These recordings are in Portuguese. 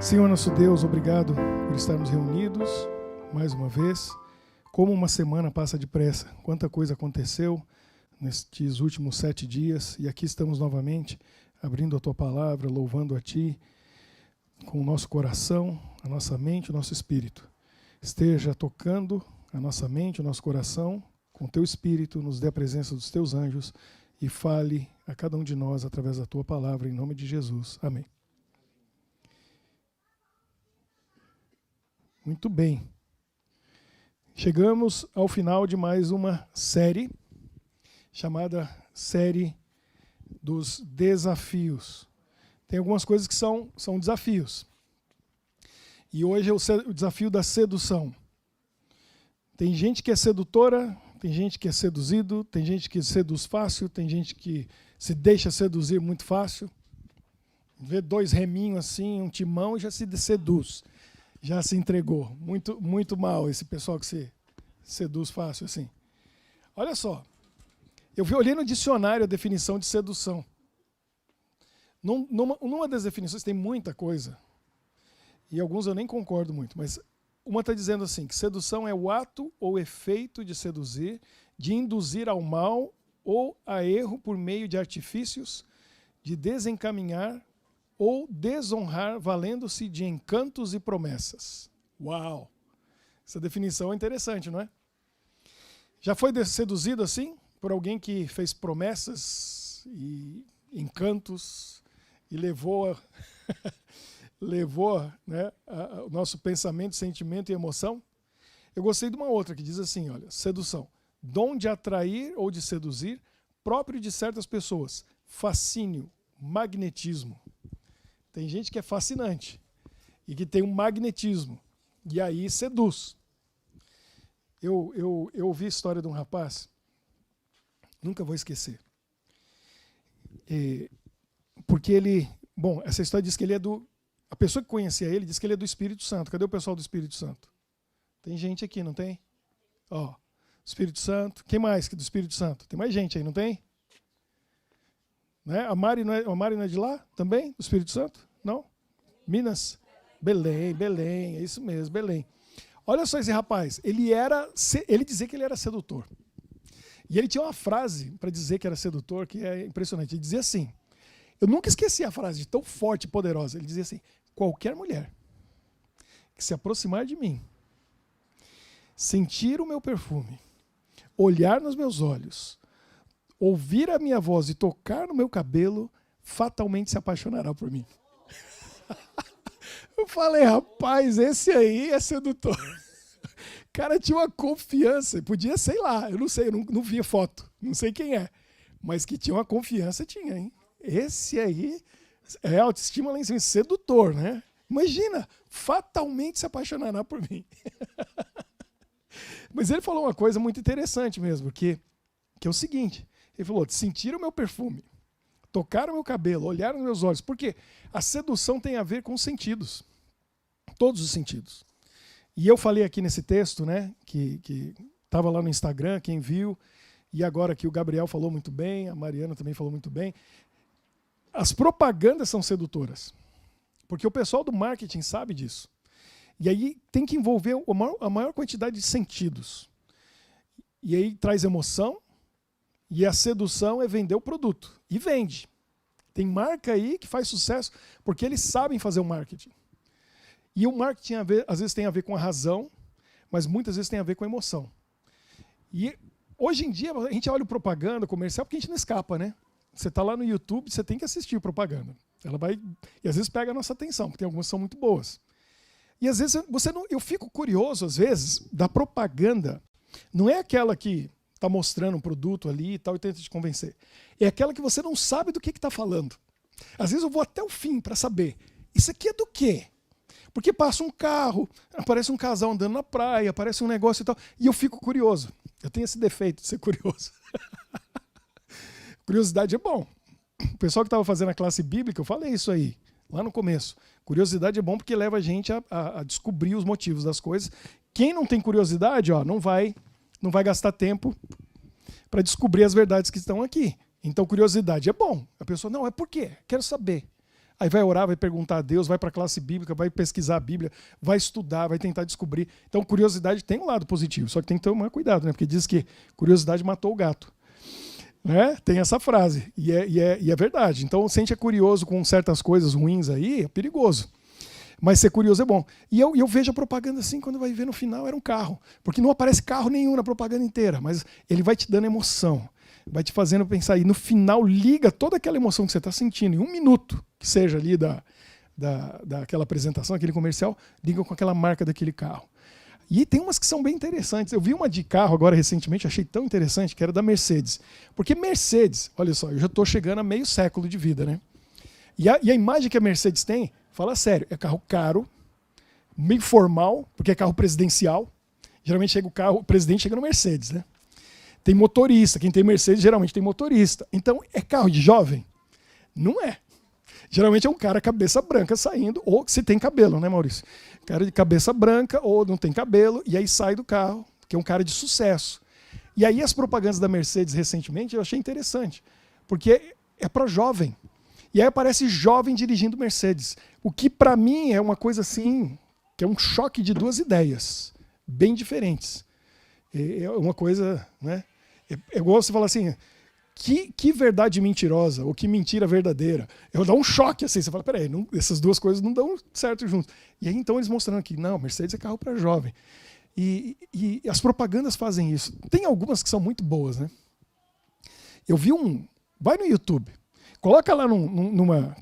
Senhor nosso Deus, obrigado por estarmos reunidos mais uma vez. Como uma semana passa depressa, quanta coisa aconteceu nestes últimos 7 dias, e aqui estamos novamente, abrindo a Tua Palavra, louvando a Ti, com o nosso coração, a nossa mente, o nosso espírito. Esteja tocando a nossa mente, o nosso coração, com o Teu Espírito, nos dê a presença dos Teus anjos e fale a cada um de nós através da Tua Palavra, em nome de Jesus. Amém. Muito bem. Chegamos ao final de mais uma série, chamada Série dos Desafios. Tem algumas coisas que são desafios. E hoje é o desafio da sedução. Tem gente que é sedutora, tem gente que é seduzido, tem gente que seduz fácil, tem gente que se deixa seduzir muito fácil. Vê 2 reminhos assim, um timão e já se seduz. Já se entregou. Muito mal esse pessoal que se seduz fácil assim. Olha só. Eu olhei no dicionário a definição de sedução. Numa das definições tem muita coisa. E alguns eu nem concordo muito. Mas uma está dizendo assim, que sedução é o ato ou efeito de seduzir, de induzir ao mal ou a erro por meio de artifícios, de desencaminhar ou desonrar valendo-se de encantos e promessas. Uau! Essa definição é interessante, não é? Já foi seduzido assim? Por alguém que fez promessas e encantos e levou né, o nosso pensamento, sentimento e emoção? Eu gostei de uma outra que diz assim, olha, sedução. Dom de atrair ou de seduzir, próprio de certas pessoas. Fascínio, magnetismo. Tem gente que é fascinante e que tem um magnetismo. E aí seduz. Eu ouvi a história de um rapaz, nunca vou esquecer. Porque ele... Bom, essa história diz que ele é do... A pessoa que conhecia ele diz que ele é do Espírito Santo. Cadê o pessoal do Espírito Santo? Tem gente aqui, não tem? Ó, Espírito Santo. Quem mais que é do Espírito Santo? Tem mais gente aí, não tem? Né? A Mari não é de lá também? Do Espírito Santo? Não? Minas? Belém, é isso mesmo, Belém. Olha só esse rapaz, ele dizia que ele era sedutor. E ele tinha uma frase para dizer que era sedutor que é impressionante. Ele dizia assim, eu nunca esqueci a frase, tão forte e poderosa. Ele dizia assim, qualquer mulher que se aproximar de mim, sentir o meu perfume, olhar nos meus olhos, ouvir a minha voz e tocar no meu cabelo, fatalmente se apaixonará por mim. Eu falei, rapaz, esse aí é sedutor. O cara tinha uma confiança, podia, sei lá, eu não sei, eu não via foto, não sei quem é, mas que tinha uma confiança, tinha, hein? Esse aí é autoestima lá em cima, sedutor, né? Imagina, fatalmente se apaixonará por mim. Mas ele falou uma coisa muito interessante mesmo, que é o seguinte, ele falou, sentir o meu perfume, tocar o meu cabelo, olhar nos meus olhos, porque a sedução tem a ver com os sentidos, todos os sentidos. E eu falei aqui nesse texto, né, que estava lá no Instagram, quem viu, e agora que o Gabriel falou muito bem, a Mariana também falou muito bem, as propagandas são sedutoras, porque o pessoal do marketing sabe disso. E aí tem que envolver a maior quantidade de sentidos. E aí traz emoção, e a sedução é vender o produto. E vende. Tem marca aí que faz sucesso porque eles sabem fazer o marketing. E o marketing às vezes tem a ver com a razão, mas muitas vezes tem a ver com a emoção. E hoje em dia a gente olha o propaganda comercial porque a gente não escapa, né? Você está lá no YouTube, você tem que assistir propaganda. Ela vai e às vezes pega a nossa atenção, porque tem algumas que são muito boas. E às vezes eu fico curioso às vezes da propaganda. Não é aquela que está mostrando um produto ali e tal e tenta te convencer. É aquela que você não sabe do que está falando. Às vezes eu vou até o fim para saber. Isso aqui é do quê? Porque passa um carro, aparece um casal andando na praia, aparece um negócio e tal. E eu fico curioso. Eu tenho esse defeito de ser curioso. Curiosidade é bom. O pessoal que estava fazendo a classe bíblica, eu falei isso aí, lá no começo. Curiosidade é bom porque leva a gente a descobrir os motivos das coisas. Quem não tem curiosidade, ó, não vai gastar tempo para descobrir as verdades que estão aqui. Então, curiosidade é bom. A pessoa, não, é por quê? Quero saber. Aí vai orar, vai perguntar a Deus, vai para a classe bíblica, vai pesquisar a Bíblia, vai estudar, vai tentar descobrir. Então, curiosidade tem um lado positivo, só que tem que tomar cuidado, né? Porque diz que curiosidade matou o gato. Né? Tem essa frase, e é verdade. Então, se a gente é curioso com certas coisas ruins aí, é perigoso. Mas ser curioso é bom. E eu vejo a propaganda assim, quando vai ver no final, era um carro. Porque não aparece carro nenhum na propaganda inteira, mas ele vai te dando emoção, vai te fazendo pensar. E no final liga toda aquela emoção que você está sentindo, em 1 minuto, que seja ali daquela apresentação, aquele comercial, liga com aquela marca daquele carro. E tem umas que são bem interessantes. Eu vi uma de carro agora recentemente, achei tão interessante, que era da Mercedes. Porque Mercedes, olha só, eu já estou chegando a meio século de vida, né? E a imagem que a Mercedes tem, fala sério, é carro caro, meio formal, porque é carro presidencial. Geralmente o presidente chega no Mercedes, né? Tem motorista, quem tem Mercedes geralmente tem motorista. Então, é carro de jovem? Não é. Geralmente é um cara cabeça branca saindo, ou se tem cabelo, né, Maurício? Cara de cabeça branca ou não tem cabelo, e aí sai do carro, que é um cara de sucesso. E aí as propagandas da Mercedes recentemente eu achei interessante, porque é para jovem. E aí aparece jovem dirigindo Mercedes, o que para mim é uma coisa assim, que é um choque de duas ideias, bem diferentes. É uma coisa, né? É igual você falar assim, que verdade mentirosa, ou que mentira verdadeira. Eu dou um choque assim, você fala, peraí, essas duas coisas não dão certo juntos. E aí então eles mostrando que não, Mercedes é carro para jovem. E as propagandas fazem isso. Tem algumas que são muito boas, né? Eu vi vai no YouTube, coloca lá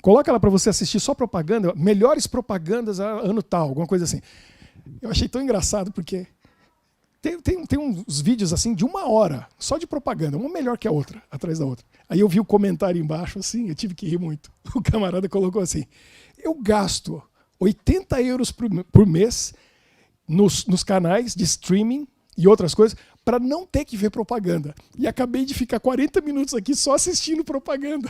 coloca lá para você assistir só propaganda, melhores propagandas ano tal, alguma coisa assim. Eu achei tão engraçado porque tem uns vídeos assim de 1 hora, só de propaganda, uma melhor que a outra, atrás da outra. Aí eu vi o comentário embaixo assim, eu tive que rir muito. O camarada colocou assim, eu gasto 80 euros por mês nos canais de streaming e outras coisas para não ter que ver propaganda. E acabei de ficar 40 minutos aqui só assistindo propaganda.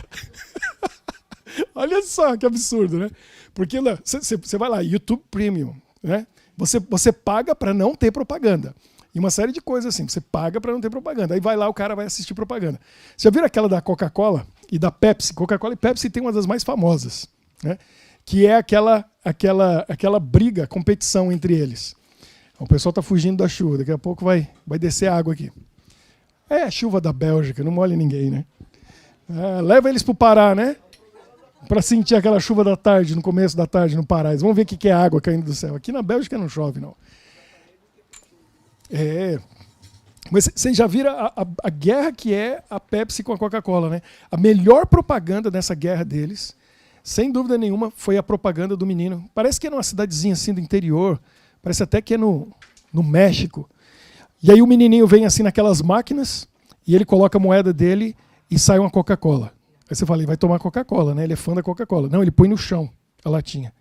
Olha só que absurdo, né? Porque você vai lá, YouTube Premium, né? Você paga para não ter propaganda. E uma série de coisas assim, você paga para não ter propaganda. Aí vai lá, o cara vai assistir propaganda. Você já viram aquela da Coca-Cola e da Pepsi? Coca-Cola e Pepsi tem uma das mais famosas, né? Que é aquela briga, competição entre eles. O pessoal está fugindo da chuva, daqui a pouco vai descer água aqui. É a chuva da Bélgica, não molha ninguém, né? Leva eles para o Pará, né? Para sentir aquela chuva da tarde, no começo da tarde no Pará. Eles vão ver o que é água caindo do céu. Aqui na Bélgica não chove, não. Mas vocês já viram a guerra que é a Pepsi com a Coca-Cola, né? A melhor propaganda dessa guerra deles, sem dúvida nenhuma, foi a propaganda do menino. Parece que é numa cidadezinha assim do interior, parece até que é no México. E aí o menininho vem assim naquelas máquinas e ele coloca a moeda dele e sai uma Coca-Cola. Aí você fala, ele vai tomar Coca-Cola, né? Ele é fã da Coca-Cola. Não, ele põe no chão a latinha.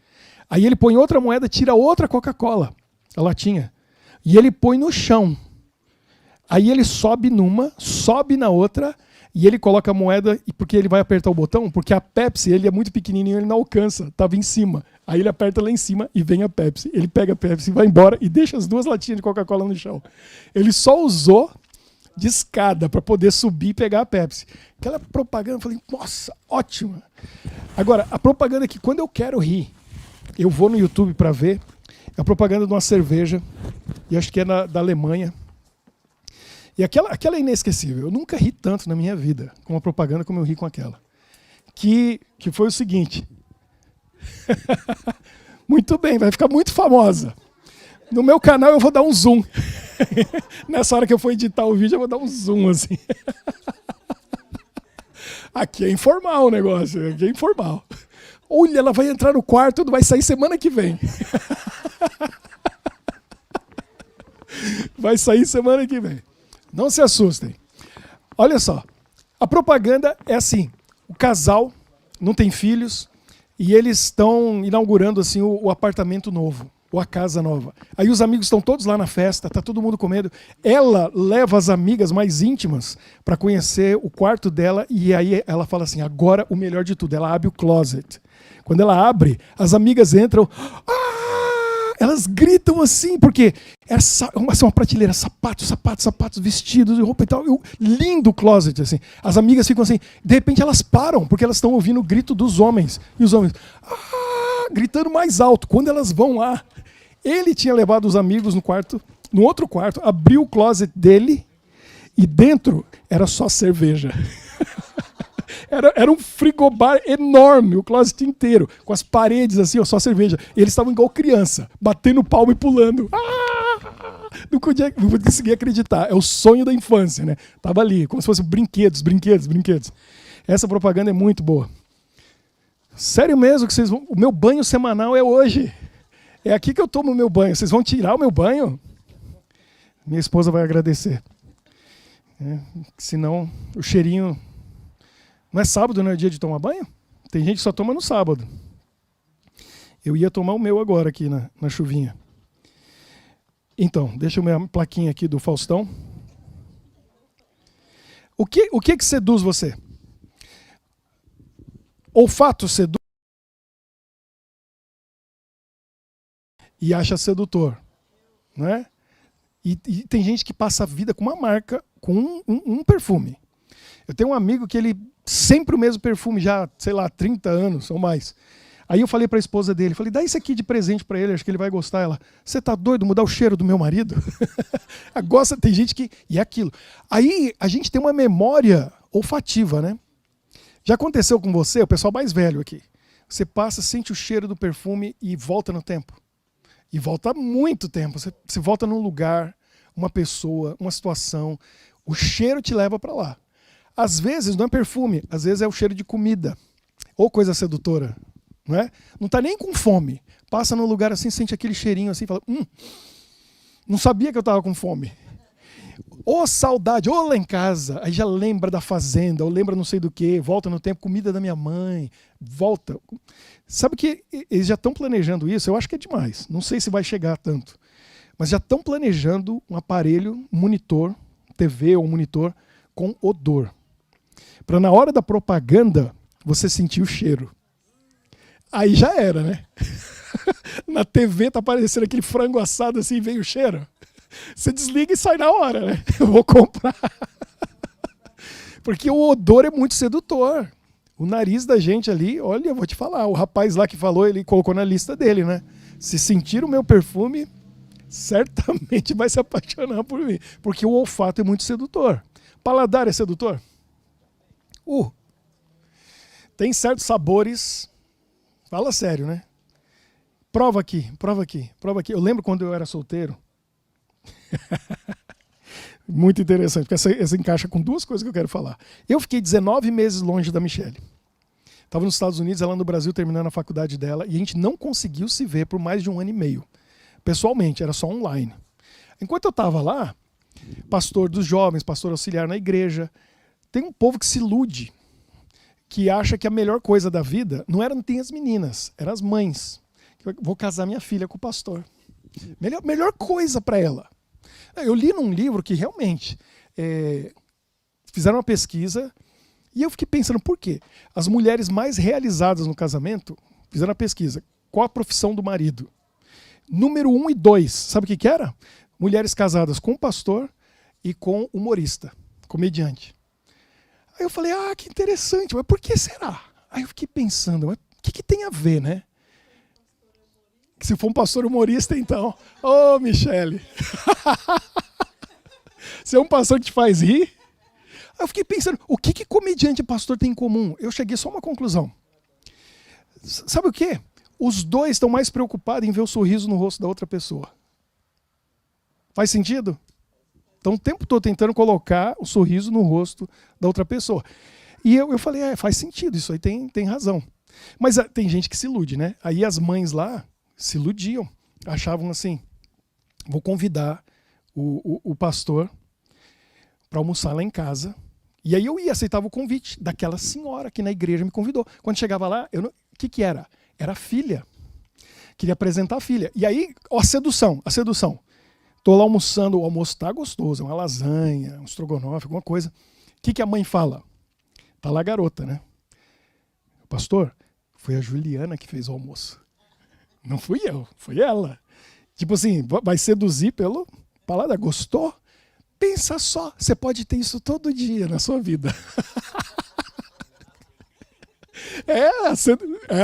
Aí ele põe outra moeda, tira outra Coca-Cola, a latinha. E ele põe no chão. Aí ele sobe numa, sobe na outra, e ele coloca a moeda, porque ele vai apertar o botão, porque a Pepsi, ele é muito pequenininho, ele não alcança, estava em cima. Aí ele aperta lá em cima e vem a Pepsi. Ele pega a Pepsi, vai embora e deixa as 2 latinhas de Coca-Cola no chão. Ele só usou de escada para poder subir e pegar a Pepsi. Aquela propaganda, eu falei, nossa, ótima. Agora, a propaganda que quando eu quero rir, eu vou no YouTube para ver, é a propaganda de uma cerveja, e acho que é da Alemanha. E aquela é inesquecível. Eu nunca ri tanto na minha vida com uma propaganda como eu ri com aquela. Que foi o seguinte. Muito bem, vai ficar muito famosa. No meu canal eu vou dar um zoom. Nessa hora que eu for editar o vídeo, eu vou dar um zoom assim. Aqui é informal o negócio, aqui é informal. Olha, ela vai entrar no quarto, vai sair semana que vem. Vai sair semana que vem. Não se assustem. Olha só, a propaganda é assim, o casal não tem filhos e eles estão inaugurando assim o apartamento novo, ou a casa nova. Aí os amigos estão todos lá na festa, tá todo mundo comendo. Ela leva as amigas mais íntimas para conhecer o quarto dela e aí ela fala assim, agora o melhor de tudo, ela abre o closet. Quando ela abre, as amigas entram, Elas gritam assim, porque é uma prateleira, sapatos, vestidos, roupa e tal. Lindo closet, assim. As amigas ficam assim, de repente elas param, porque elas estão ouvindo o grito dos homens. E os homens, gritando mais alto. Quando elas vão lá, ele tinha levado os amigos no outro quarto, abriu o closet dele e dentro era só cerveja. Era um frigobar enorme, o closet inteiro, com as paredes assim, ó, só cerveja. E eles estavam igual criança, batendo palma e pulando. Não conseguia acreditar. É o sonho da infância, né? Tava ali, como se fosse brinquedos. Essa propaganda é muito boa. Sério mesmo que vocês vão... O meu banho semanal é hoje. É aqui que eu tomo o meu banho. Vocês vão tirar o meu banho? Minha esposa vai agradecer. Senão, o cheirinho... Não é sábado, não é dia de tomar banho? Tem gente que só toma no sábado. Eu ia tomar o meu agora aqui na chuvinha. Então, deixa eu ver a plaquinha aqui do Faustão. O que seduz você? Olfato seduz e acha sedutor, né? E tem gente que passa a vida com uma marca, com um perfume. Eu tenho um amigo que ele sempre o mesmo perfume, já, sei lá, 30 anos ou mais. Aí eu falei para a esposa dele, falei, dá isso aqui de presente para ele, acho que ele vai gostar. Ela, você tá doido mudar o cheiro do meu marido? Gosta, tem gente que... E é aquilo. Aí a gente tem uma memória olfativa, né? Já aconteceu com você, o pessoal mais velho aqui. Você passa, sente o cheiro do perfume e volta no tempo. E volta muito tempo. Você volta num lugar, uma pessoa, uma situação. O cheiro te leva para lá. Às vezes não é perfume, às vezes é o cheiro de comida. Ou coisa sedutora. Não é? Não está nem com fome. Passa num lugar assim, sente aquele cheirinho assim, fala, não sabia que eu estava com fome. Ou saudade, ou lá em casa, aí já lembra da fazenda, ou lembra não sei do que, volta no tempo, comida da minha mãe, volta. Sabe que eles já estão planejando isso? Eu acho que é demais. Não sei se vai chegar tanto. Mas já estão planejando um aparelho, um monitor, TV ou monitor, com odor. Para na hora da propaganda, você sentir o cheiro. Aí já era, né? Na TV tá aparecendo aquele frango assado assim, vem o cheiro. Você desliga e sai na hora, né? Eu vou comprar. Porque o odor é muito sedutor. O nariz da gente ali, olha, eu vou te falar, o rapaz lá que falou, ele colocou na lista dele, né? Se sentir o meu perfume, certamente vai se apaixonar por mim. Porque o olfato é muito sedutor. Paladar é sedutor? Tem certos sabores... Fala sério, né? Prova aqui. Eu lembro quando eu era solteiro. Muito interessante, porque essa encaixa com duas coisas que eu quero falar. Eu fiquei 19 meses longe da Michelle. Estava nos Estados Unidos, ela no Brasil, terminando a faculdade dela, e a gente não conseguiu se ver por mais de 1 ano e meio. Pessoalmente, era só online. Enquanto eu estava lá, pastor dos jovens, pastor auxiliar na igreja, tem um povo que se ilude, que acha que a melhor coisa da vida não tem as meninas, eram as mães. Eu vou casar minha filha com o pastor. Melhor coisa para ela. Eu li num livro que realmente fizeram uma pesquisa e eu fiquei pensando por quê? As mulheres mais realizadas no casamento fizeram a pesquisa. Qual a profissão do marido? Número 1 e 2, sabe o que era? Mulheres casadas com pastor e com humorista, comediante. Aí eu falei, que interessante, mas por que será? Aí eu fiquei pensando, mas o que tem a ver, né? Se for um pastor humorista, então... Ô, Michele! Você é um pastor que te faz rir? Aí eu fiquei pensando, o que comediante e pastor tem em comum? Eu cheguei só a uma conclusão. Sabe o quê? Os dois estão mais preocupados em ver o sorriso no rosto da outra pessoa. Faz sentido? Estão o tempo todo tentando colocar o sorriso no rosto da outra pessoa. E eu falei, faz sentido, isso aí tem razão. Mas tem gente que se ilude, né? Aí as mães lá se iludiam, achavam assim, vou convidar o pastor para almoçar lá em casa. E aí eu aceitava o convite daquela senhora que na igreja me convidou. Quando chegava lá, o que era? Era a filha. Queria apresentar a filha. E aí, a sedução. Tô lá almoçando, o almoço tá gostoso, uma lasanha, um estrogonofe, alguma coisa. O que a mãe fala? Tá lá a garota, né? Pastor, foi a Juliana que fez o almoço. Não fui eu, foi ela. Tipo assim, vai seduzir pelo paladar. Gostou? Pensa só, você pode ter isso todo dia na sua vida. É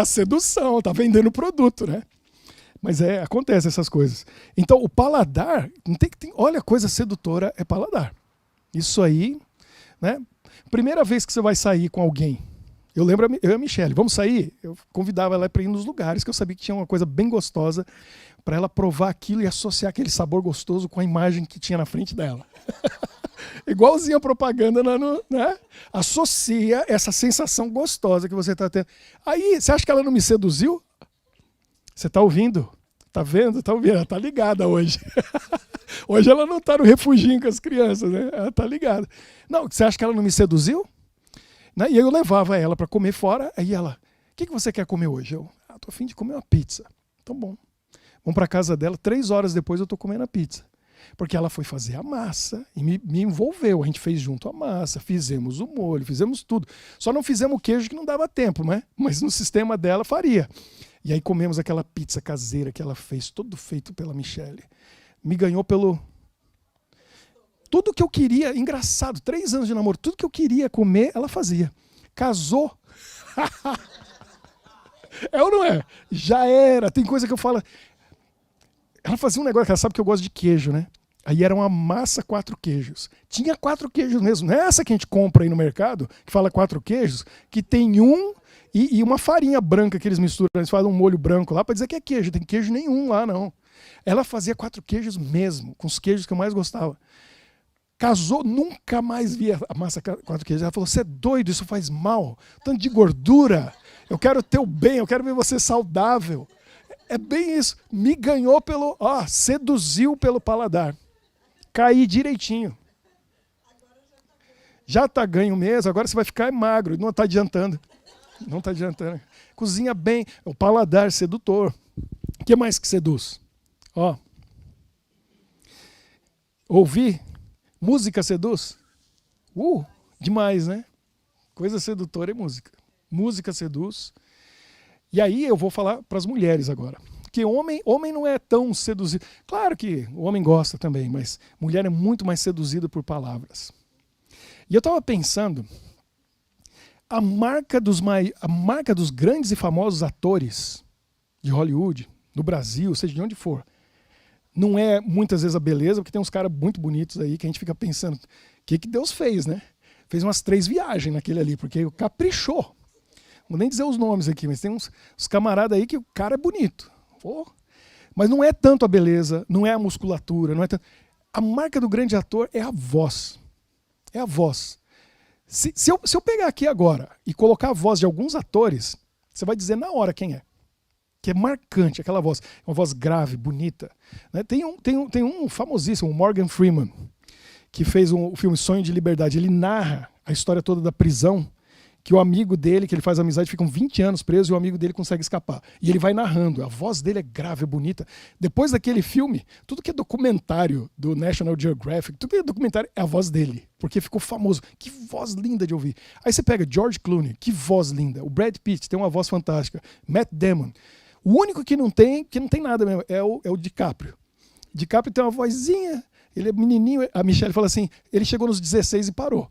a sedução, tá vendendo produto, né? Mas acontece essas coisas. Então, o paladar, olha, coisa sedutora é paladar. Isso aí, né? Primeira vez que você vai sair com alguém, eu lembro, eu e a Michelle, vamos sair? Eu convidava ela para ir nos lugares que eu sabia que tinha uma coisa bem gostosa para ela provar aquilo e associar aquele sabor gostoso com a imagem que tinha na frente dela. Igualzinho a propaganda, né? Associa essa sensação gostosa que você está tendo. Aí, você acha que ela não me seduziu? Você está ouvindo? Tá vendo? Tá ouvindo? Ela tá ligada hoje. Hoje ela não tá no refuginho com as crianças, né? Ela tá ligada. Não, você acha que ela não me seduziu? Né? E aí eu levava ela para comer fora, aí ela, o que você quer comer hoje? Eu, tô a fim de comer uma pizza. Então bom. Vamos para casa dela, 3 horas depois eu tô comendo a pizza. Porque ela foi fazer a massa e me envolveu. A gente fez junto a massa, fizemos o molho, fizemos tudo. Só não fizemos o queijo que não dava tempo, né? Mas no sistema dela faria. E aí comemos aquela pizza caseira que ela fez, todo feito pela Michelle. Me ganhou pelo... Tudo que eu queria, engraçado, 3 anos de namoro, tudo que eu queria comer, ela fazia. Casou. É ou não é? Já era. Tem coisa que eu falo... Ela fazia um negócio, ela sabe que eu gosto de queijo, né? Aí era uma massa 4 queijos. Tinha 4 queijos mesmo. Não é essa que a gente compra aí no mercado, que fala 4 queijos, que tem um e uma farinha branca que eles misturam. Eles fazem um molho branco lá para dizer que é queijo. Tem queijo nenhum lá, não. Ela fazia 4 queijos mesmo, com os queijos que eu mais gostava. Casou, nunca mais via a massa 4 queijos. Ela falou, você é doido, isso faz mal. Tanto de gordura. Eu quero ter o bem, eu quero ver você saudável. É bem isso. Me ganhou pelo... seduziu pelo paladar. Caí direitinho. Já tá ganho mesmo, agora você vai ficar magro. Não tá adiantando. Não tá adiantando. Cozinha bem. O paladar sedutor. O que mais que seduz? Ouvir. Música seduz? Demais, né? Coisa sedutora é música. Música seduz. E aí eu vou falar para as mulheres agora. Porque homem não é tão seduzido. Claro que o homem gosta também, mas mulher é muito mais seduzida por palavras. E eu estava pensando, a marca dos grandes e famosos atores de Hollywood, no Brasil, seja de onde for, não é muitas vezes a beleza, porque tem uns caras muito bonitos aí que a gente fica pensando, o que Deus fez, né? Fez umas 3 viagens naquele ali, porque caprichou. Não vou nem dizer os nomes aqui, mas tem uns camaradas aí que o cara é bonito. Mas não é tanto a beleza, não é a musculatura, não é tanto... A marca do grande ator é a voz. É a voz. Se eu pegar aqui agora e colocar a voz de alguns atores, você vai dizer na hora quem é. Que é marcante aquela voz. É uma voz grave, bonita. Né? Tem um famosíssimo, o Morgan Freeman, que fez o filme Sonho de Liberdade. Ele narra a história toda da prisão, que o amigo dele, que ele faz amizade, ficam 20 anos preso e o amigo dele consegue escapar. E ele vai narrando. A voz dele é grave, é bonita. Depois daquele filme, tudo que é documentário do National Geographic, tudo que é documentário é a voz dele, porque ficou famoso. Que voz linda de ouvir. Aí você pega George Clooney, que voz linda. O Brad Pitt tem uma voz fantástica. Matt Damon. O único que não tem nada mesmo, é o DiCaprio. DiCaprio tem uma vozinha, ele é menininho. A Michelle fala assim, ele chegou nos 16 e parou.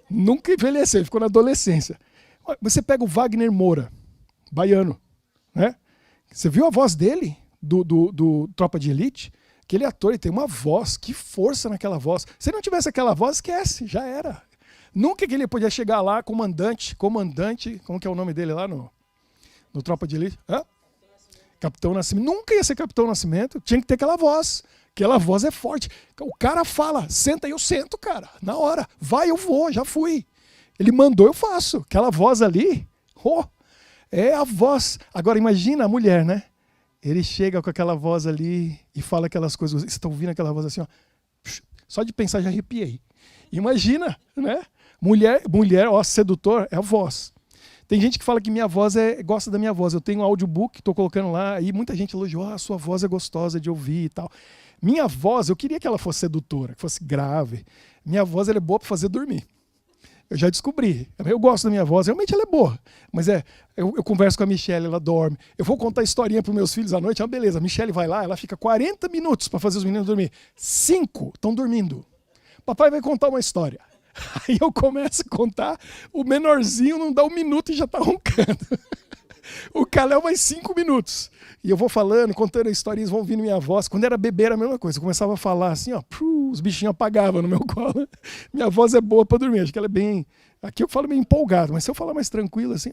Nunca envelheceu, ele ficou na adolescência. Você pega o Wagner Moura, baiano, né? Você viu a voz dele, do Tropa de Elite? Aquele ator, ele tem uma voz, que força naquela voz. Se ele não tivesse aquela voz, esquece, já era. Nunca que ele podia chegar lá, comandante, como que é o nome dele lá no Tropa de Elite? Capitão Nascimento. Nunca ia ser Capitão Nascimento, tinha que ter aquela voz. Aquela voz é forte. O cara fala, senta aí, eu sento, cara. Na hora. Vai, eu vou, já fui. Ele mandou, eu faço. Aquela voz ali, é a voz. Agora imagina a mulher, né? Ele chega com aquela voz ali e fala aquelas coisas. Vocês estão ouvindo aquela voz assim, ó. Só de pensar já arrepiei. Imagina, né? Mulher, sedutor é a voz. Tem gente que fala que minha voz gosta da minha voz. Eu tenho um audiobook, estou colocando lá, e muita gente elogiou, a sua voz é gostosa de ouvir e tal. Minha voz, eu queria que ela fosse sedutora, que fosse grave. Minha voz ela é boa para fazer dormir. Eu já descobri. Eu gosto da minha voz, realmente ela é boa. Mas eu converso com a Michelle, ela dorme. Eu vou contar historinha para os meus filhos à noite, é uma beleza. A Michelle vai lá, ela fica 40 minutos para fazer os meninos dormir. 5 estão dormindo. Papai vai contar uma história. Aí eu começo a contar, o menorzinho não dá 1 minuto e já está roncando. O Kalel vai 5 minutos. E eu vou falando, contando historinhas, vão ouvindo minha voz. Quando era bebê era a mesma coisa. Eu começava a falar assim, ó, os bichinhos apagavam no meu colo. Minha voz é boa para dormir. Acho que ela é bem... Aqui eu falo meio empolgado, mas se eu falar mais tranquilo assim,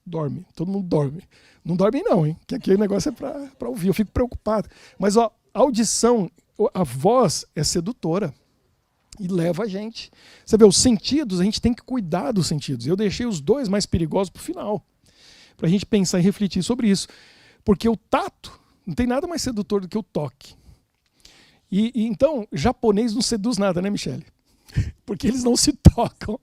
dorme. Todo mundo dorme. Não dorme não, hein? Que aqui o negócio é para ouvir. Eu fico preocupado. Mas ó, a audição, a voz é sedutora. E leva a gente. Você vê, os sentidos, a gente tem que cuidar dos sentidos. Eu deixei os 2 mais perigosos para o final. Para a gente pensar e refletir sobre isso. Porque o tato não tem nada mais sedutor do que o toque. E então, japonês não seduz nada, né, Michele? Porque eles não se tocam.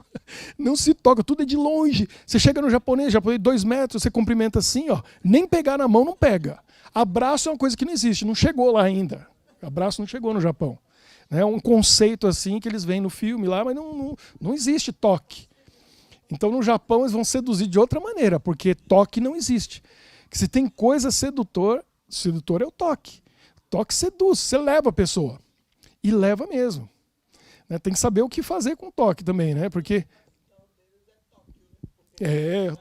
Não se tocam, tudo é de longe. Você chega no japonês 2 metros, você cumprimenta assim, ó. Nem pegar na mão não pega. Abraço é uma coisa que não existe, não chegou lá ainda. Abraço não chegou no Japão. É um conceito assim que eles veem no filme lá, mas não existe toque. Então no Japão eles vão seduzir de outra maneira, porque toque não existe. Que se tem coisa sedutor é o toque. Toque seduz, você leva a pessoa. E leva mesmo. Né? Tem que saber o que fazer com toque também, né? Porque...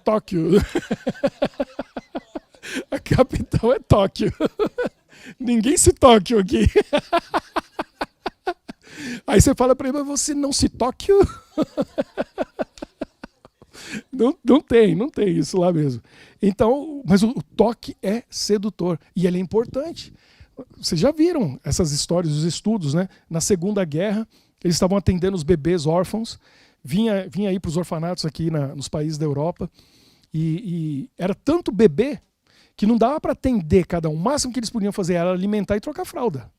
Tóquio. A capital é Tóquio. Ninguém se Tóquio aqui. Aí você fala para ele, mas você não se Tóquio? Não tem isso lá mesmo. Então, mas o toque é sedutor e ele é importante. Vocês já viram essas histórias, os estudos, né? Na Segunda Guerra, eles estavam atendendo os bebês órfãos, vinha aí para os orfanatos aqui nos países da Europa, e era tanto bebê que não dava para atender cada um. O máximo que eles podiam fazer era alimentar e trocar fralda.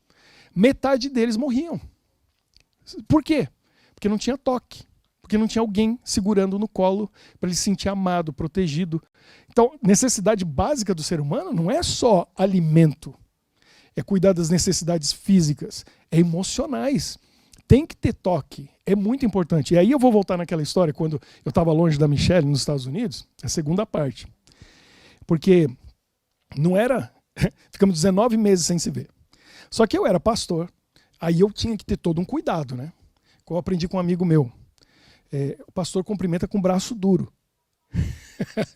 Metade deles morriam. Por quê? Porque não tinha toque. Porque não tinha alguém segurando no colo para ele se sentir amado, protegido. Então, necessidade básica do ser humano não é só alimento. É cuidar das necessidades físicas, é emocionais. Tem que ter toque, é muito importante. E aí eu vou voltar naquela história, quando eu estava longe da Michelle nos Estados Unidos, a segunda parte. Porque não era... Ficamos 19 meses sem se ver. Só que eu era pastor, aí eu tinha que ter todo um cuidado, né? Como eu aprendi com um amigo meu. O pastor cumprimenta com o braço duro.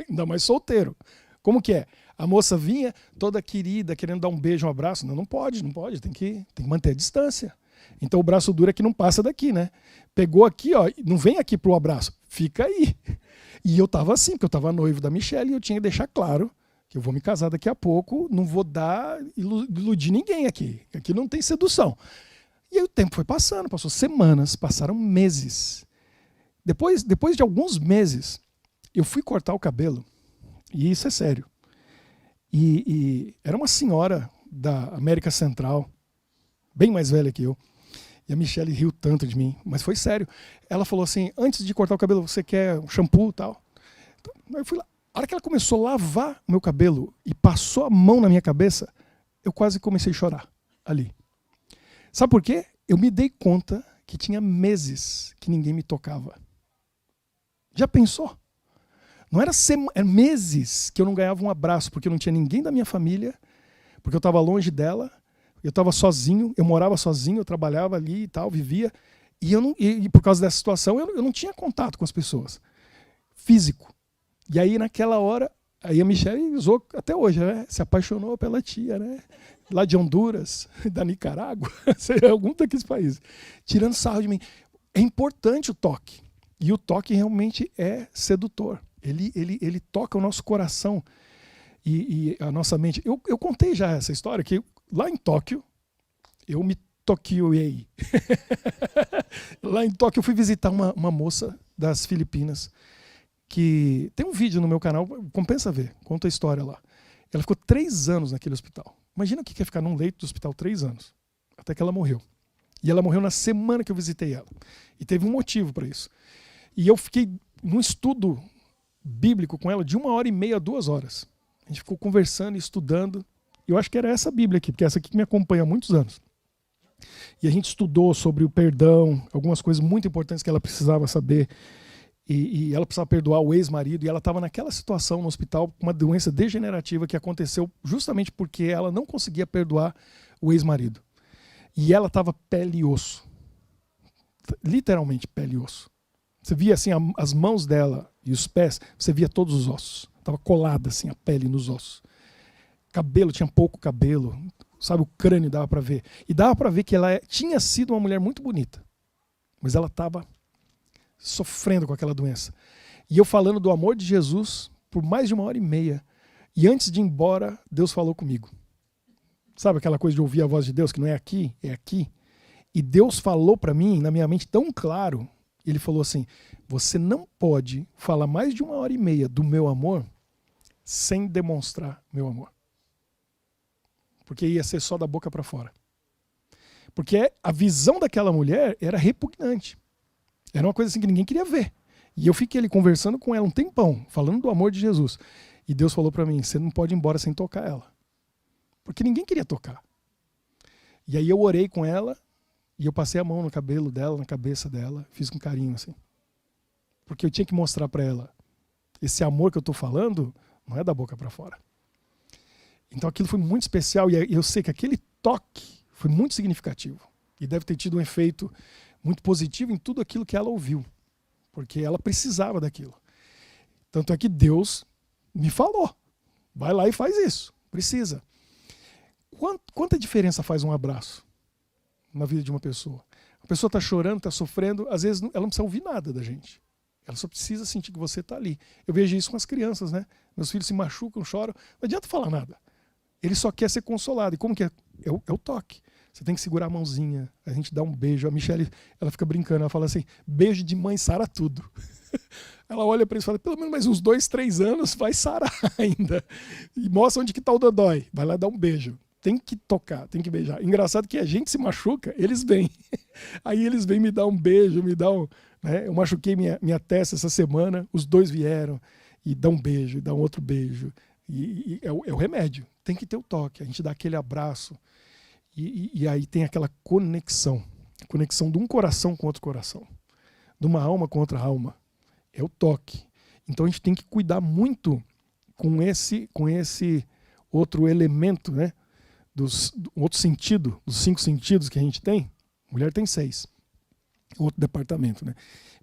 Ainda mais solteiro. Como que é? A moça vinha toda querida, querendo dar um beijo, um abraço. Não pode. Tem que manter a distância. Então o braço duro é que não passa daqui, né? Pegou aqui, ó, não vem aqui pro abraço, fica aí. E eu tava assim, porque eu tava noivo da Michelle e eu tinha que deixar claro que eu vou me casar daqui a pouco, não vou iludir ninguém aqui. Aqui não tem sedução. E aí o tempo foi passando, passou semanas, passaram meses. Depois de alguns meses, eu fui cortar o cabelo, e isso é sério. E era uma senhora da América Central, bem mais velha que eu, e a Michelle riu tanto de mim, mas foi sério. Ela falou assim, antes de cortar o cabelo, você quer um shampoo e tal? Então, eu fui lá. A hora que ela começou a lavar o meu cabelo e passou a mão na minha cabeça, eu quase comecei a chorar ali. Sabe por quê? Eu me dei conta que tinha meses que ninguém me tocava. Já pensou? Não era meses que eu não ganhava um abraço, porque eu não tinha ninguém da minha família, porque eu estava longe dela, eu estava sozinho, eu morava sozinho, eu trabalhava ali e tal, vivia, e por causa dessa situação eu não tinha contato com as pessoas. Físico. E aí naquela hora, aí a Michelle usou até hoje, né? Se apaixonou pela tia, né? Lá de Honduras, da Nicarágua, algum daqueles países, tirando sarro de mim. É importante o toque. E o toque realmente é sedutor. Ele toca o nosso coração e a nossa mente. Eu contei já essa história, que lá em Tóquio, eu me toquioei. Lá em Tóquio eu fui visitar uma moça das Filipinas, que tem um vídeo no meu canal, compensa ver, conta a história lá. Ela ficou 3 anos naquele hospital. Imagina o que é ficar num leito do hospital 3 anos, até que ela morreu. E ela morreu na semana que eu visitei ela. E teve um motivo para isso. E eu fiquei num estudo bíblico com ela de 1h30 a 2 horas. A gente ficou conversando e estudando. Eu acho que era essa Bíblia aqui, porque essa aqui que me acompanha há muitos anos. E a gente estudou sobre o perdão, algumas coisas muito importantes que ela precisava saber. e ela precisava perdoar o ex-marido, e ela estava naquela situação no hospital com uma doença degenerativa que aconteceu justamente porque ela não conseguia perdoar o ex-marido. E ela estava pele e osso. Literalmente pele e osso. Você via assim as mãos dela e os pés, você via todos os ossos. Estava colada assim a pele nos ossos. Cabelo, tinha pouco cabelo. Sabe, o crânio dava para ver. E dava para ver que ela tinha sido uma mulher muito bonita. Mas ela estava sofrendo com aquela doença. E eu falando do amor de Jesus por mais de 1h30. E antes de ir embora, Deus falou comigo. Sabe aquela coisa de ouvir a voz de Deus, que não é aqui, é aqui? E Deus falou para mim, na minha mente, tão claro. Ele falou assim, você não pode falar mais de 1h30 do meu amor sem demonstrar meu amor. Porque ia ser só da boca para fora. Porque a visão daquela mulher era repugnante. Era uma coisa assim que ninguém queria ver. E eu fiquei ali conversando com ela um tempão, falando do amor de Jesus. E Deus falou para mim, você não pode ir embora sem tocar ela. Porque ninguém queria tocar. E aí eu orei com ela, e eu passei a mão no cabelo dela, na cabeça dela, fiz com carinho assim. Porque eu tinha que mostrar para ela, esse amor que eu estou falando não é da boca para fora. Então aquilo foi muito especial, e eu sei que aquele toque foi muito significativo. E deve ter tido um efeito muito positivo em tudo aquilo que ela ouviu. Porque ela precisava daquilo. Tanto é que Deus me falou, vai lá e faz isso, precisa. Quanta diferença faz um abraço na vida de uma pessoa? A pessoa está chorando, está sofrendo, às vezes ela não precisa ouvir nada da gente. Ela só precisa sentir que você está ali. Eu vejo isso com as crianças, né? Meus filhos se machucam, choram, não adianta falar nada. Ele só quer ser consolado. E como que é? É o toque. Você tem que segurar a mãozinha, a gente dá um beijo. A Michelle, ela fica brincando, ela fala assim, beijo de mãe sara tudo. Ela olha para eles e fala, pelo menos mais uns 2, 3 anos vai sarar ainda. E mostra onde que está o dodói. Vai lá dar um beijo. Tem que tocar, tem que beijar. Engraçado que a gente se machuca, eles vêm. Aí eles vêm me dar um beijo, me dão... Né? Eu machuquei minha testa essa semana, os dois vieram e dão um beijo, e dão outro beijo. E é o remédio. Tem que ter o toque. A gente dá aquele abraço. E aí tem aquela conexão. Conexão de um coração com outro coração. De uma alma com outra alma. É o toque. Então a gente tem que cuidar muito com esse outro elemento, né? Outro sentido, dos 5 sentidos que a gente tem. Mulher tem 6. Outro departamento, né?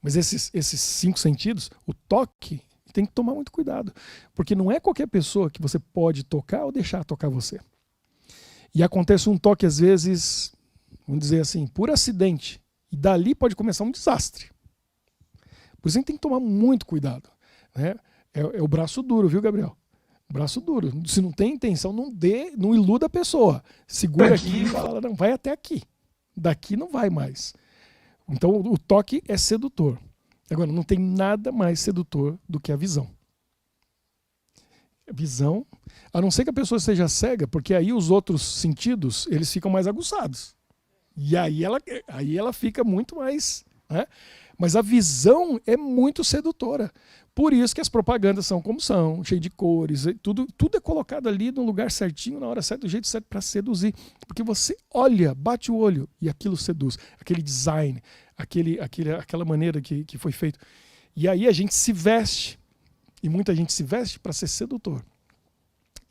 Mas esses 5 sentidos, o toque, tem que tomar muito cuidado. Porque não é qualquer pessoa que você pode tocar ou deixar tocar você. E acontece um toque, às vezes, vamos dizer assim, por acidente. E dali pode começar um desastre. Por isso a gente tem que tomar muito cuidado. Né? É o braço duro, viu, Gabriel? Braço duro. Se não tem intenção, não iluda a pessoa. Segura aqui e fala, não, vai até aqui. Daqui não vai mais. Então o toque é sedutor. Agora, não tem nada mais sedutor do que a visão. Visão, a não ser que a pessoa seja cega, porque aí os outros sentidos, eles ficam mais aguçados. E aí ela fica muito mais... Né? Mas a visão é muito sedutora. Por isso que as propagandas são como são, cheio de cores, tudo é colocado ali no lugar certinho, na hora certa, do jeito certo para seduzir. Porque você olha, bate o olho e aquilo seduz. Aquele design, aquela maneira que foi feito. E aí a gente se veste, e muita gente se veste para ser sedutor.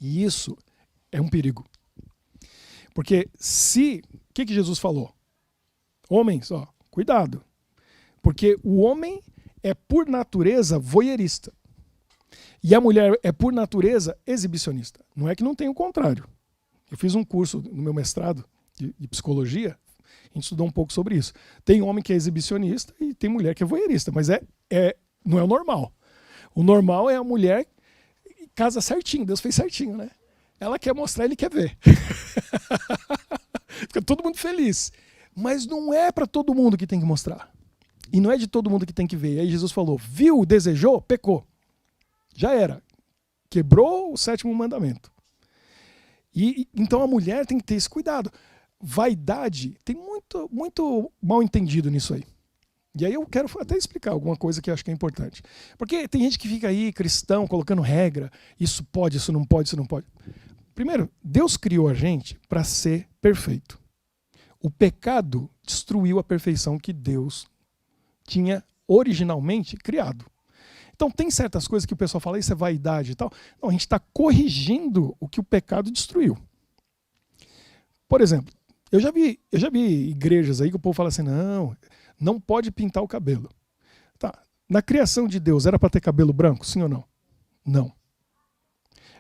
E isso é um perigo. Porque o que Jesus falou? Homens, ó, cuidado. Porque o homem é por natureza voyeurista. E a mulher é por natureza exibicionista. Não é que não tem o contrário. Eu fiz um curso no meu mestrado de psicologia, a gente estudou um pouco sobre isso. Tem homem que é exibicionista e tem mulher que é voyeurista, mas não é o normal. O normal é a mulher que casa certinho, Deus fez certinho, né? Ela quer mostrar, ele quer ver. Fica todo mundo feliz. Mas não é para todo mundo que tem que mostrar. E não é de todo mundo que tem que ver. E aí Jesus falou, viu, desejou, pecou. Já era. Quebrou o 7º mandamento. Então a mulher tem que ter esse cuidado. Vaidade, tem muito mal entendido nisso aí. E aí eu quero até explicar alguma coisa que eu acho que é importante. Porque tem gente que fica aí, cristão, colocando regra. Isso pode, isso não pode, isso não pode. Primeiro, Deus criou a gente para ser perfeito. O pecado destruiu a perfeição que Deus tinha originalmente criado. Então tem certas coisas que o pessoal fala, isso é vaidade e tal. Não, a gente está corrigindo o que o pecado destruiu. Por exemplo, eu já vi igrejas aí que o povo fala assim, não pode pintar o cabelo. Tá. Na criação de Deus, era para ter cabelo branco, sim ou não? Não.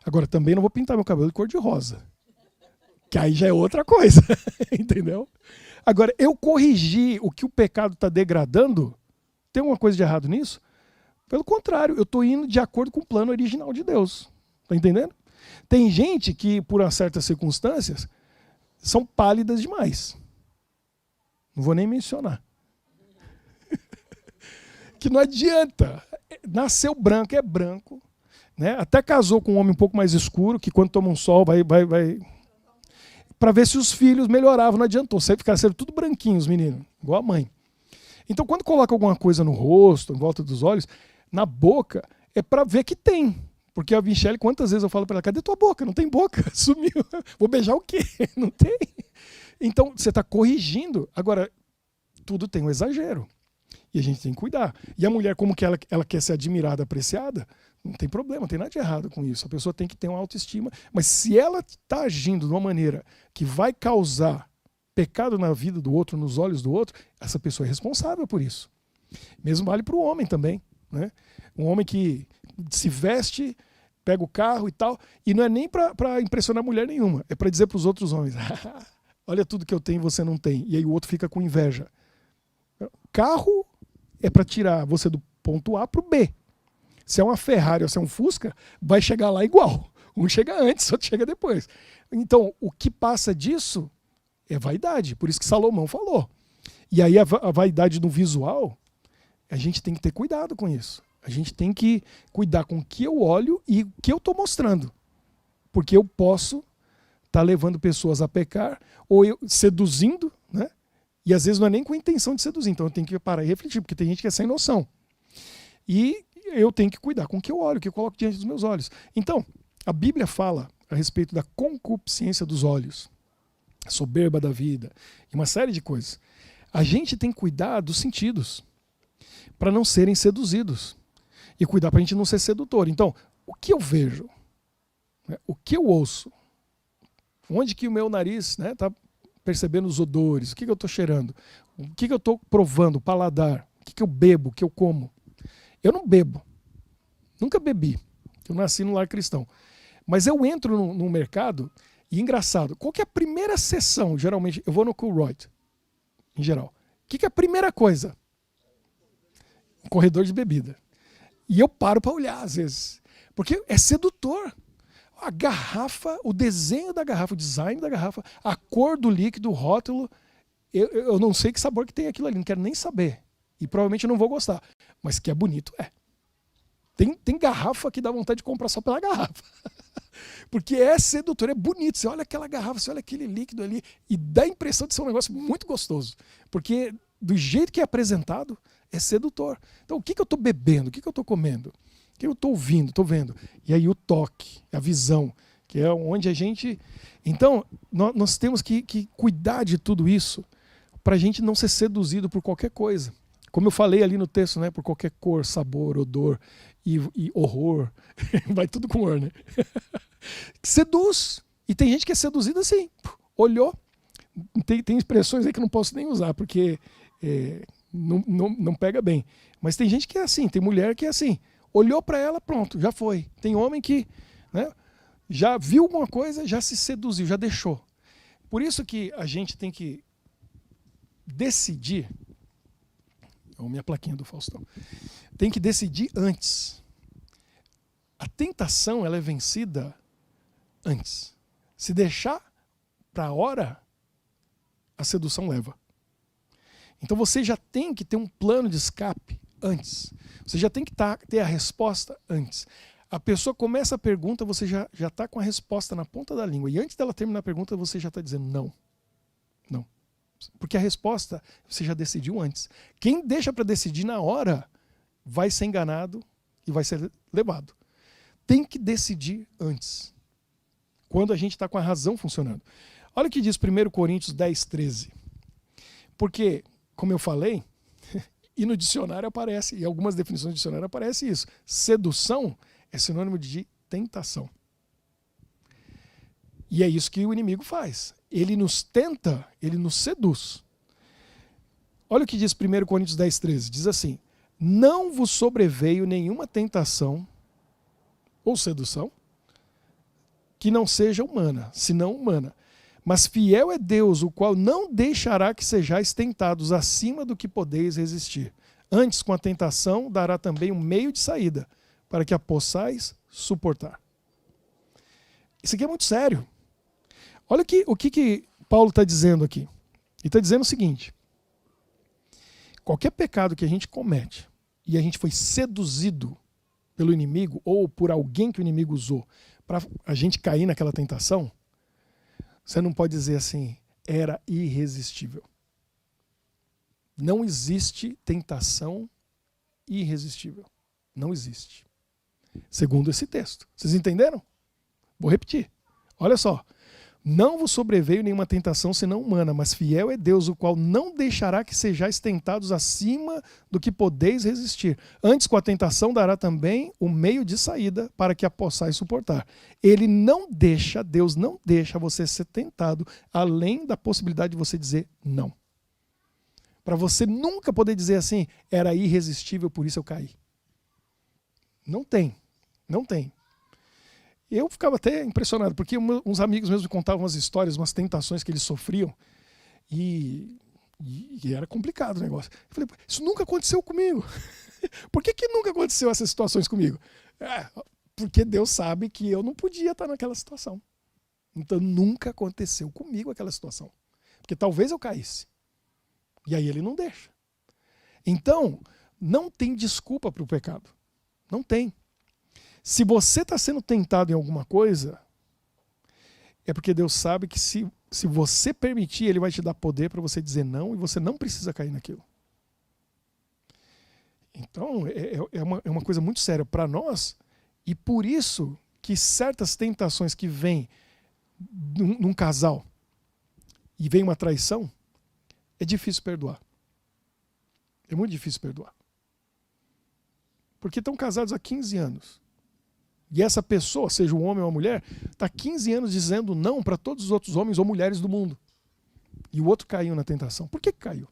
Agora, também não vou pintar meu cabelo de cor de rosa. Que aí já é outra coisa. Entendeu? Agora, eu corrigir o que o pecado está degradando, tem alguma coisa de errado nisso? Pelo contrário, eu estou indo de acordo com o plano original de Deus. Está entendendo? Tem gente que, por certas circunstâncias, são pálidas demais. Não vou nem mencionar. Que não adianta. Nasceu branco, é branco. Né? Até casou com um homem um pouco mais escuro, que quando toma um sol vai... Para ver se os filhos melhoravam, não adiantou. Sempre ficaram sendo tudo branquinhos, meninos, igual a mãe. Então, quando coloca alguma coisa no rosto, em volta dos olhos, na boca, é para ver que tem. Porque a Michelle, quantas vezes eu falo para ela, cadê tua boca? Não tem boca, sumiu. Vou beijar o quê? Não tem. Então, você está corrigindo. Agora, tudo tem um exagero. E a gente tem que cuidar. E a mulher, como que ela quer ser admirada, apreciada, não tem problema, não tem nada de errado com isso. A pessoa tem que ter uma autoestima. Mas se ela está agindo de uma maneira que vai causar pecado na vida do outro, nos olhos do outro, essa pessoa é responsável por isso. Mesmo vale para o homem também. Né? Um homem que se veste, pega o carro e tal, e não é nem para impressionar mulher nenhuma, é para dizer para os outros homens, olha tudo que eu tenho e você não tem. E aí o outro fica com inveja. Carro é para tirar você do ponto A para o B. Se é uma Ferrari ou se é um Fusca, vai chegar lá igual. Um chega antes, outro chega depois. Então, o que passa disso é vaidade. Por isso que Salomão falou. E aí a vaidade no visual, a gente tem que ter cuidado com isso. A gente tem que cuidar com o que eu olho e o que eu estou mostrando. Porque eu posso estar levando pessoas a pecar ou seduzindo, né? E às vezes não é nem com a intenção de seduzir. Então eu tenho que parar e refletir, porque tem gente que é sem noção. E eu tenho que cuidar com o que eu olho, o que eu coloco diante dos meus olhos. Então, a Bíblia fala a respeito da concupiscência dos olhos, a soberba da vida, e uma série de coisas. A gente tem que cuidar dos sentidos, para não serem seduzidos. E cuidar para a gente não ser sedutor. Então, o que eu vejo? O que eu ouço? Onde que o meu nariz está percebendo os odores? O que eu estou cheirando? O que eu estou provando? O paladar? O que eu bebo? O que eu como? Eu não bebo. Nunca bebi. Eu nasci no lar cristão. Mas eu entro no mercado e, engraçado, qual que é a primeira sessão? Geralmente, eu vou no Kulroyd, em geral. O que é a primeira coisa? Um corredor de bebida. E eu paro para olhar, às vezes. Porque é sedutor. A garrafa, o desenho da garrafa, o design da garrafa, a cor do líquido, o rótulo. Eu não sei que sabor que tem aquilo ali, não quero nem saber. E provavelmente eu não vou gostar. Mas que é bonito, é. Tem garrafa que dá vontade de comprar só pela garrafa. Porque é sedutor, é bonito. Você olha aquela garrafa, você olha aquele líquido ali e dá a impressão de ser um negócio muito gostoso. Porque do jeito que é apresentado, é sedutor. Então o que eu estou bebendo? O que eu estou comendo? O que eu estou ouvindo? Estou vendo. E aí o toque, a visão, que é onde a gente... Então nós temos que cuidar de tudo isso para a gente não ser seduzido por qualquer coisa. Como eu falei ali no texto, né? Por qualquer cor, sabor, odor e horror. Vai tudo com or, né? Seduz. E tem gente que é seduzida assim. Olhou. Tem expressões aí que eu não posso nem usar, porque não pega bem. Mas tem gente que é assim. Tem mulher que é assim. Olhou para ela, pronto, já foi. Tem homem que, né, já viu alguma coisa, já se seduziu, já deixou. Por isso que a gente tem que decidir... Ou minha plaquinha do Faustão. Tem que decidir antes. A tentação, ela é vencida antes. Se deixar para a hora, a sedução leva. Então você já tem que ter um plano de escape antes. Você já tem que ter a resposta antes. A pessoa começa a pergunta, você já está com a resposta na ponta da língua. E antes dela terminar a pergunta, você já está dizendo não. Não. Porque a resposta você já decidiu antes. Quem deixa para decidir na hora vai ser enganado e vai ser levado. Tem que decidir antes. Quando a gente está com a razão funcionando. Olha o que diz 1 Coríntios 10, 13. Porque, como eu falei, E no dicionário aparece, e algumas definições do dicionário aparece isso. Sedução é sinônimo de tentação. E é isso que o inimigo faz. Ele nos tenta, ele nos seduz. Olha o que diz 1 Coríntios 10:13. Diz assim: não vos sobreveio nenhuma tentação ou sedução que não seja humana, senão humana. Mas fiel é Deus, o qual não deixará que sejais tentados acima do que podeis resistir. Antes, com a tentação, dará também um meio de saída, para que a possais suportar. Isso aqui é muito sério. Olha o que Paulo está dizendo aqui. Ele está dizendo o seguinte: qualquer pecado que a gente comete e a gente foi seduzido pelo inimigo ou por alguém que o inimigo usou para a gente cair naquela tentação, você não pode dizer assim, era irresistível. Não existe tentação irresistível. Não existe. Segundo esse texto. Vocês entenderam? Vou repetir. Olha só. Não vos sobreveio nenhuma tentação senão humana, mas fiel é Deus, o qual não deixará que sejais tentados acima do que podeis resistir. Antes, com a tentação, dará também o meio de saída para que a possais suportar. Ele não deixa, Deus não deixa você ser tentado além da possibilidade de você dizer não. Para você nunca poder dizer assim, era irresistível, por isso eu caí. Não tem. Não tem. Eu ficava até impressionado, porque uns amigos meus me contavam umas histórias, umas tentações que eles sofriam, e era complicado o negócio. Eu falei, isso nunca aconteceu comigo. Por que nunca aconteceu essas situações comigo? Porque Deus sabe que eu não podia estar naquela situação. Então nunca aconteceu comigo aquela situação. Porque talvez eu caísse. E aí ele não deixa. Então, não tem desculpa para o pecado. Não tem. Se você está sendo tentado em alguma coisa, é porque Deus sabe que se você permitir, Ele vai te dar poder para você dizer não e você não precisa cair naquilo. Então, é uma coisa muito séria para nós, e por isso que certas tentações que vêm num casal e vem uma traição, é difícil perdoar. É muito difícil perdoar. Porque estão casados há 15 anos. E essa pessoa, seja um homem ou uma mulher, está 15 anos dizendo não para todos os outros homens ou mulheres do mundo. E o outro caiu na tentação. Por que caiu?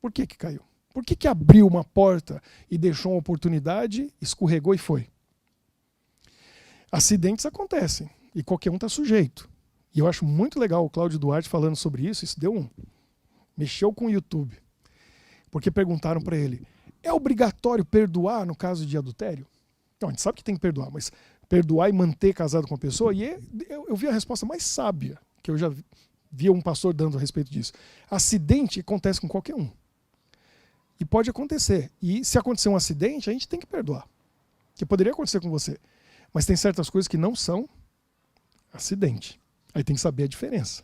Por que caiu? Por que abriu uma porta e deixou uma oportunidade, escorregou e foi? Acidentes acontecem e qualquer um está sujeito. E eu acho muito legal o Cláudio Duarte falando sobre isso. Isso mexeu com o YouTube. Porque perguntaram para ele, é obrigatório perdoar no caso de adultério? Não, a gente sabe que tem que perdoar, mas perdoar e manter casado com a pessoa, e eu vi a resposta mais sábia que eu já vi um pastor dando a respeito disso. Acidente acontece com qualquer um. E pode acontecer. E se acontecer um acidente, a gente tem que perdoar. Que poderia acontecer com você. Mas tem certas coisas que não são acidente. Aí tem que saber a diferença.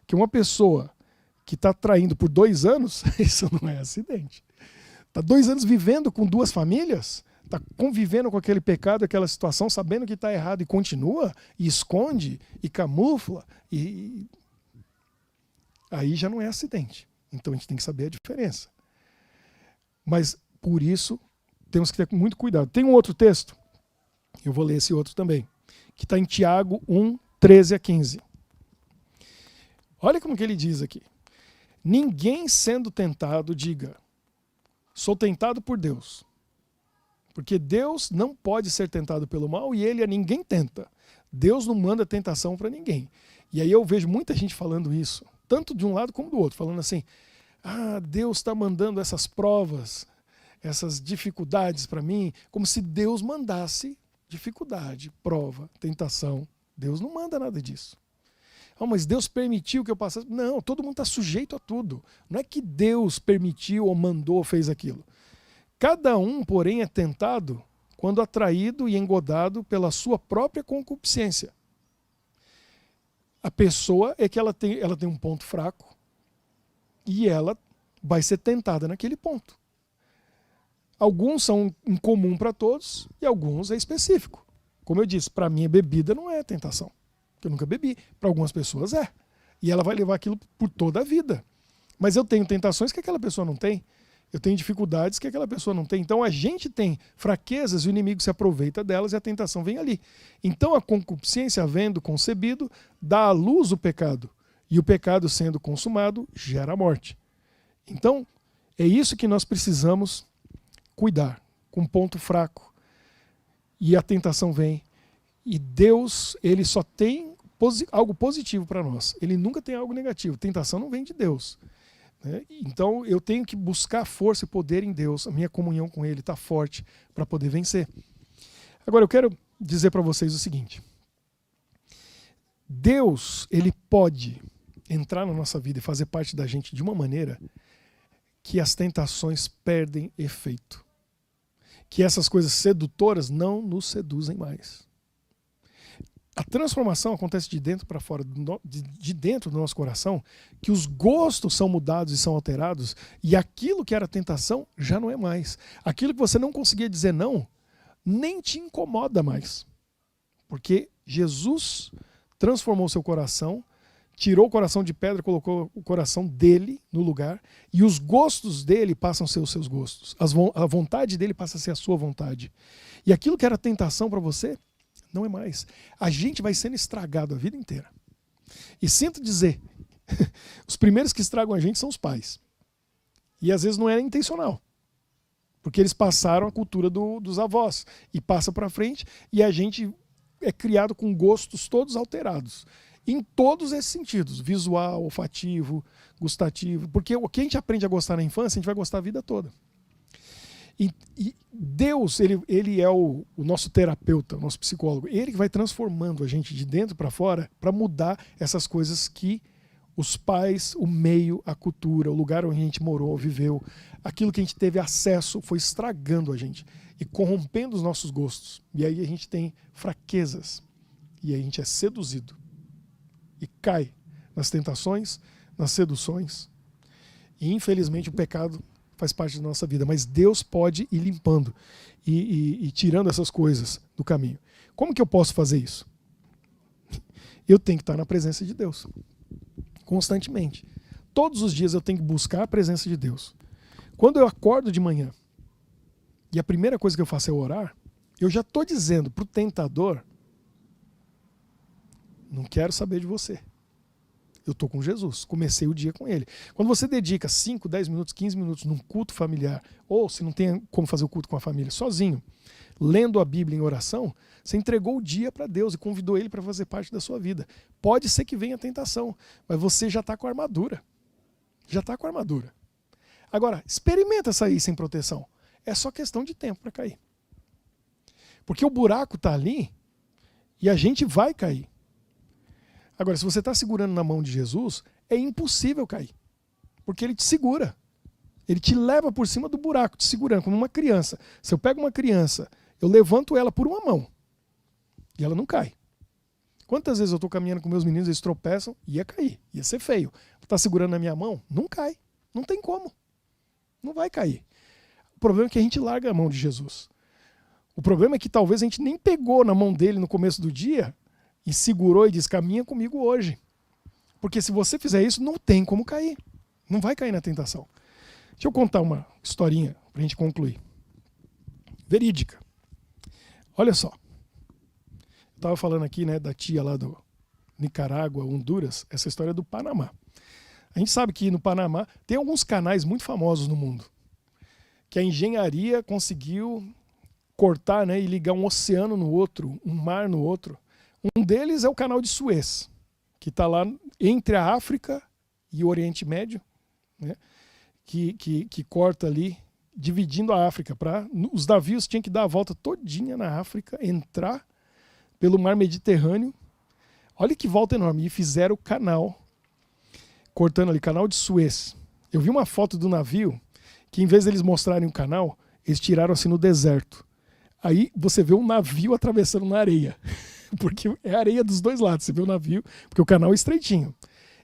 Que uma pessoa que está traindo por 2 anos, isso não é acidente. Está 2 anos vivendo com 2 famílias, está convivendo com aquele pecado, aquela situação, sabendo que está errado e continua, e esconde, e camufla, e aí já não é acidente. Então a gente tem que saber a diferença. Mas, por isso, temos que ter muito cuidado. Tem um outro texto, eu vou ler esse outro também, que está em Tiago 1, 13 a 15. Olha como que ele diz aqui. Ninguém sendo tentado diga, sou tentado por Deus. Porque Deus não pode ser tentado pelo mal e ele a ninguém tenta. Deus não manda tentação para ninguém. E aí eu vejo muita gente falando isso, tanto de um lado como do outro, falando assim, Deus está mandando essas provas, essas dificuldades para mim, como se Deus mandasse dificuldade, prova, tentação. Deus não manda nada disso. Mas Deus permitiu que eu passasse. Não, todo mundo está sujeito a tudo. Não é que Deus permitiu ou mandou ou fez aquilo. Cada um, porém, é tentado quando atraído e engodado pela sua própria concupiscência. A pessoa é que ela tem um ponto fraco e ela vai ser tentada naquele ponto. Alguns são em comum para todos e alguns é específico. Como eu disse, para mim a bebida não é tentação. Eu nunca bebi. Para algumas pessoas é. E ela vai levar aquilo por toda a vida. Mas eu tenho tentações que aquela pessoa não tem. Eu tenho dificuldades que aquela pessoa não tem. Então a gente tem fraquezas e o inimigo se aproveita delas e a tentação vem ali. Então a concupiscência, havendo concebido, dá à luz o pecado. E o pecado, sendo consumado, gera a morte. Então é isso que nós precisamos cuidar, com um ponto fraco. E a tentação vem. E Deus, ele só tem algo positivo para nós. Ele nunca tem algo negativo. Tentação não vem de Deus. Então eu tenho que buscar força e poder em Deus, a minha comunhão com Ele está forte para poder vencer. Agora eu quero dizer para vocês o seguinte: Deus, ele pode entrar na nossa vida e fazer parte da gente de uma maneira que as tentações perdem efeito, que essas coisas sedutoras não nos seduzem mais. A transformação acontece de dentro para fora, de dentro do nosso coração, que os gostos são mudados e são alterados, e aquilo que era tentação já não é mais. Aquilo que você não conseguia dizer não, nem te incomoda mais. Porque Jesus transformou seu coração, tirou o coração de pedra, colocou o coração dele no lugar, e os gostos dele passam a ser os seus gostos. A vontade dele passa a ser a sua vontade. E aquilo que era tentação para você, não é mais. A gente vai sendo estragado a vida inteira. E sinto dizer, os primeiros que estragam a gente são os pais. E às vezes não é intencional. Porque eles passaram a cultura dos avós. E passa para frente e a gente é criado com gostos todos alterados. Em todos esses sentidos. Visual, olfativo, gustativo. Porque o que a gente aprende a gostar na infância, a gente vai gostar a vida toda. E Deus, ele é o nosso terapeuta, o nosso psicólogo. Ele que vai transformando a gente de dentro para fora para mudar essas coisas que os pais, o meio, a cultura, o lugar onde a gente morou, viveu, aquilo que a gente teve acesso foi estragando a gente e corrompendo os nossos gostos. E aí a gente tem fraquezas e aí a gente é seduzido e cai nas tentações, nas seduções. E infelizmente o pecado faz parte da nossa vida, mas Deus pode ir limpando e tirando essas coisas do caminho. Como que eu posso fazer isso? Eu tenho que estar na presença de Deus, constantemente. Todos os dias eu tenho que buscar a presença de Deus. Quando eu acordo de manhã e a primeira coisa que eu faço é orar, eu já estou dizendo para o tentador: não quero saber de você. Eu estou com Jesus, comecei o dia com Ele. Quando você dedica 5, 10 minutos, 15 minutos num culto familiar, ou se não tem como fazer o culto com a família, sozinho, lendo a Bíblia em oração, você entregou o dia para Deus e convidou Ele para fazer parte da sua vida. Pode ser que venha a tentação, mas você já está com a armadura. Já está com a armadura. Agora, experimenta sair sem proteção. É só questão de tempo para cair. Porque o buraco está ali e a gente vai cair. Agora, se você está segurando na mão de Jesus, é impossível cair. Porque Ele te segura. Ele te leva por cima do buraco, te segurando, como uma criança. Se eu pego uma criança, eu levanto ela por uma mão e ela não cai. Quantas vezes eu estou caminhando com meus meninos, eles tropeçam, ia cair, ia ser feio. Está segurando na minha mão? Não cai. Não tem como. Não vai cair. O problema é que a gente larga a mão de Jesus. O problema é que talvez a gente nem pegou na mão dele no começo do dia e segurou e disse: caminha comigo hoje. Porque se você fizer isso, não tem como cair. Não vai cair na tentação. Deixa eu contar uma historinha para a gente concluir. Verídica. Olha só. Eu estava falando aqui, né, da tia lá do Nicarágua, Honduras, essa história do Panamá. A gente sabe que no Panamá tem alguns canais muito famosos no mundo, que a engenharia conseguiu cortar, né, e ligar um oceano no outro, um mar no outro. Um deles é o canal de Suez, que está lá entre a África e o Oriente Médio, né? que corta ali, dividindo a África. Os navios tinham que dar a volta todinha na África, entrar pelo mar Mediterrâneo. Olha que volta enorme. E fizeram o canal, cortando ali, canal de Suez. Eu vi uma foto do navio, que em vez deles mostrarem o canal, eles tiraram assim no deserto. Aí você vê um navio atravessando na areia. Porque é areia dos dois lados, você vê o navio, porque o canal é estreitinho.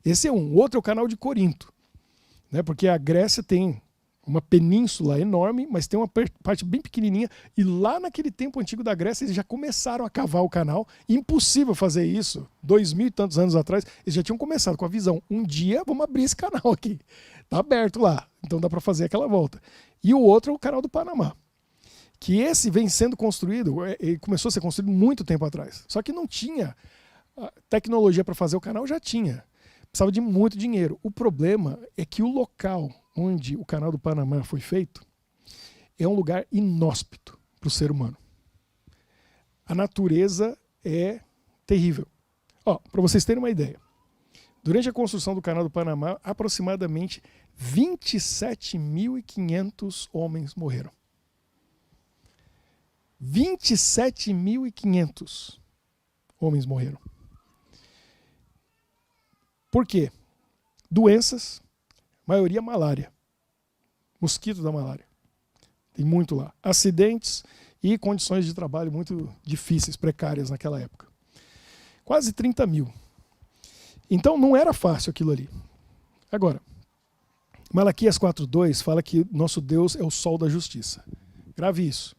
Esse é um. O outro é o canal de Corinto, né? Porque a Grécia tem uma península enorme, mas tem uma parte bem pequenininha, e lá naquele tempo antigo da Grécia eles já começaram a cavar o canal. Impossível fazer isso, 2000 e tantos anos atrás, eles já tinham começado com a visão: um dia vamos abrir esse canal aqui, tá aberto lá, Então dá para fazer aquela volta. E o outro é o Canal do Panamá, que esse vem sendo construído, ele começou a ser construído muito tempo atrás. Só que não tinha tecnologia para fazer o canal, já tinha. Precisava de muito dinheiro. O problema é que o local onde o Canal do Panamá foi feito é um lugar inóspito para o ser humano. A natureza é terrível. Para vocês terem uma ideia, durante a construção do Canal do Panamá, aproximadamente 27.500 homens morreram. 27.500 homens morreram. Por quê? Doenças, maioria malária. Mosquito da malária. Tem muito lá. Acidentes e condições de trabalho muito difíceis, precárias naquela época. Quase 30 mil. Então não era fácil aquilo ali. Agora, Malaquias 4:2 fala que nosso Deus é o sol da justiça. Grave isso.